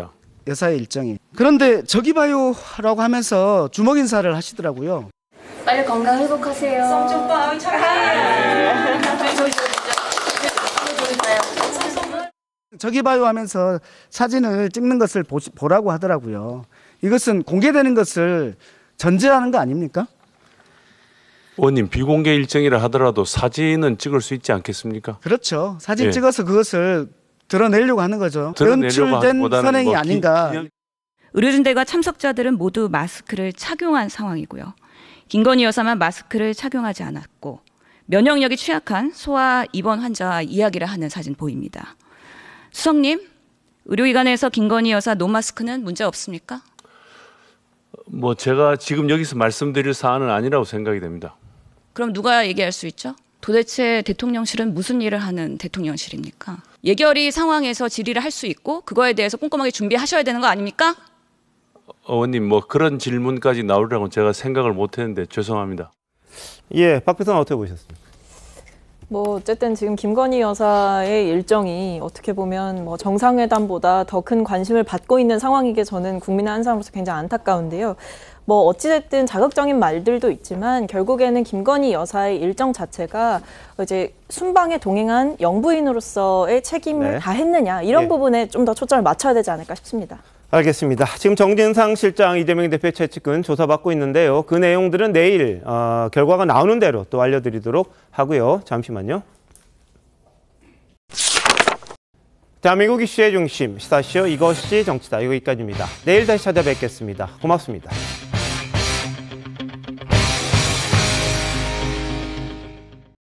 여사의 일정이. 그런데 저기 봐요 라고 하면서 주먹 인사를 하시더라고요. 빨리 건강 회복하세요. 성준빠 저기 봐요 하면서 사진을 찍는 것을 보라고 하더라고요. 이것은 공개되는 것을 전제하는 거 아닙니까? 의원님, 비공개 일정이라 하더라도 사진은 찍을 수 있지 않겠습니까? 그렇죠. 사진 찍어서 그것을 드러내려고 하는 거죠. 연출된 선행이 아닌가. 의료진들과 참석자들은 모두 마스크를 착용한 상황이고요. 김건희 여사만 마스크를 착용하지 않았고 면역력이 취약한 소아 입원 환자와 이야기를 하는 사진 보입니다. 수석님, 의료기관에서 김건희 여사 노마스크는 문제 없습니까? 제가 지금 여기서 말씀드릴 사안은 아니라고 생각이 됩니다. 그럼 누가 얘기할 수 있죠? 도대체 대통령실은 무슨 일을 하는 대통령실입니까? 예결위 상황에서 질의를 할 수 있고 그거에 대해서 꼼꼼하게 준비하셔야 되는 거 아닙니까? 의원님, 그런 질문까지 나오리라고는 제가 생각을 못했는데 죄송합니다. 예, 박 교수는 어떻게 보셨습니까? 어쨌든 지금 김건희 여사의 일정이 어떻게 보면 정상회담보다 더 큰 관심을 받고 있는 상황인 게 저는 국민의 한 사람으로서 굉장히 안타까운데요. 어찌됐든 자극적인 말들도 있지만 결국에는 김건희 여사의 일정 자체가 이제 순방에 동행한 영부인으로서의 책임을 다했느냐 이런 부분에 좀 더 초점을 맞춰야 되지 않을까 싶습니다. 알겠습니다. 지금 정진상 실장, 이재명 대표 최측근 조사받고 있는데요. 그 내용들은 내일 결과가 나오는 대로 또 알려드리도록 하고요. 잠시만요. 대한민국 이슈의 중심, 시사쇼 이것이 정치다. 여기까지입니다. 내일 다시 찾아뵙겠습니다. 고맙습니다.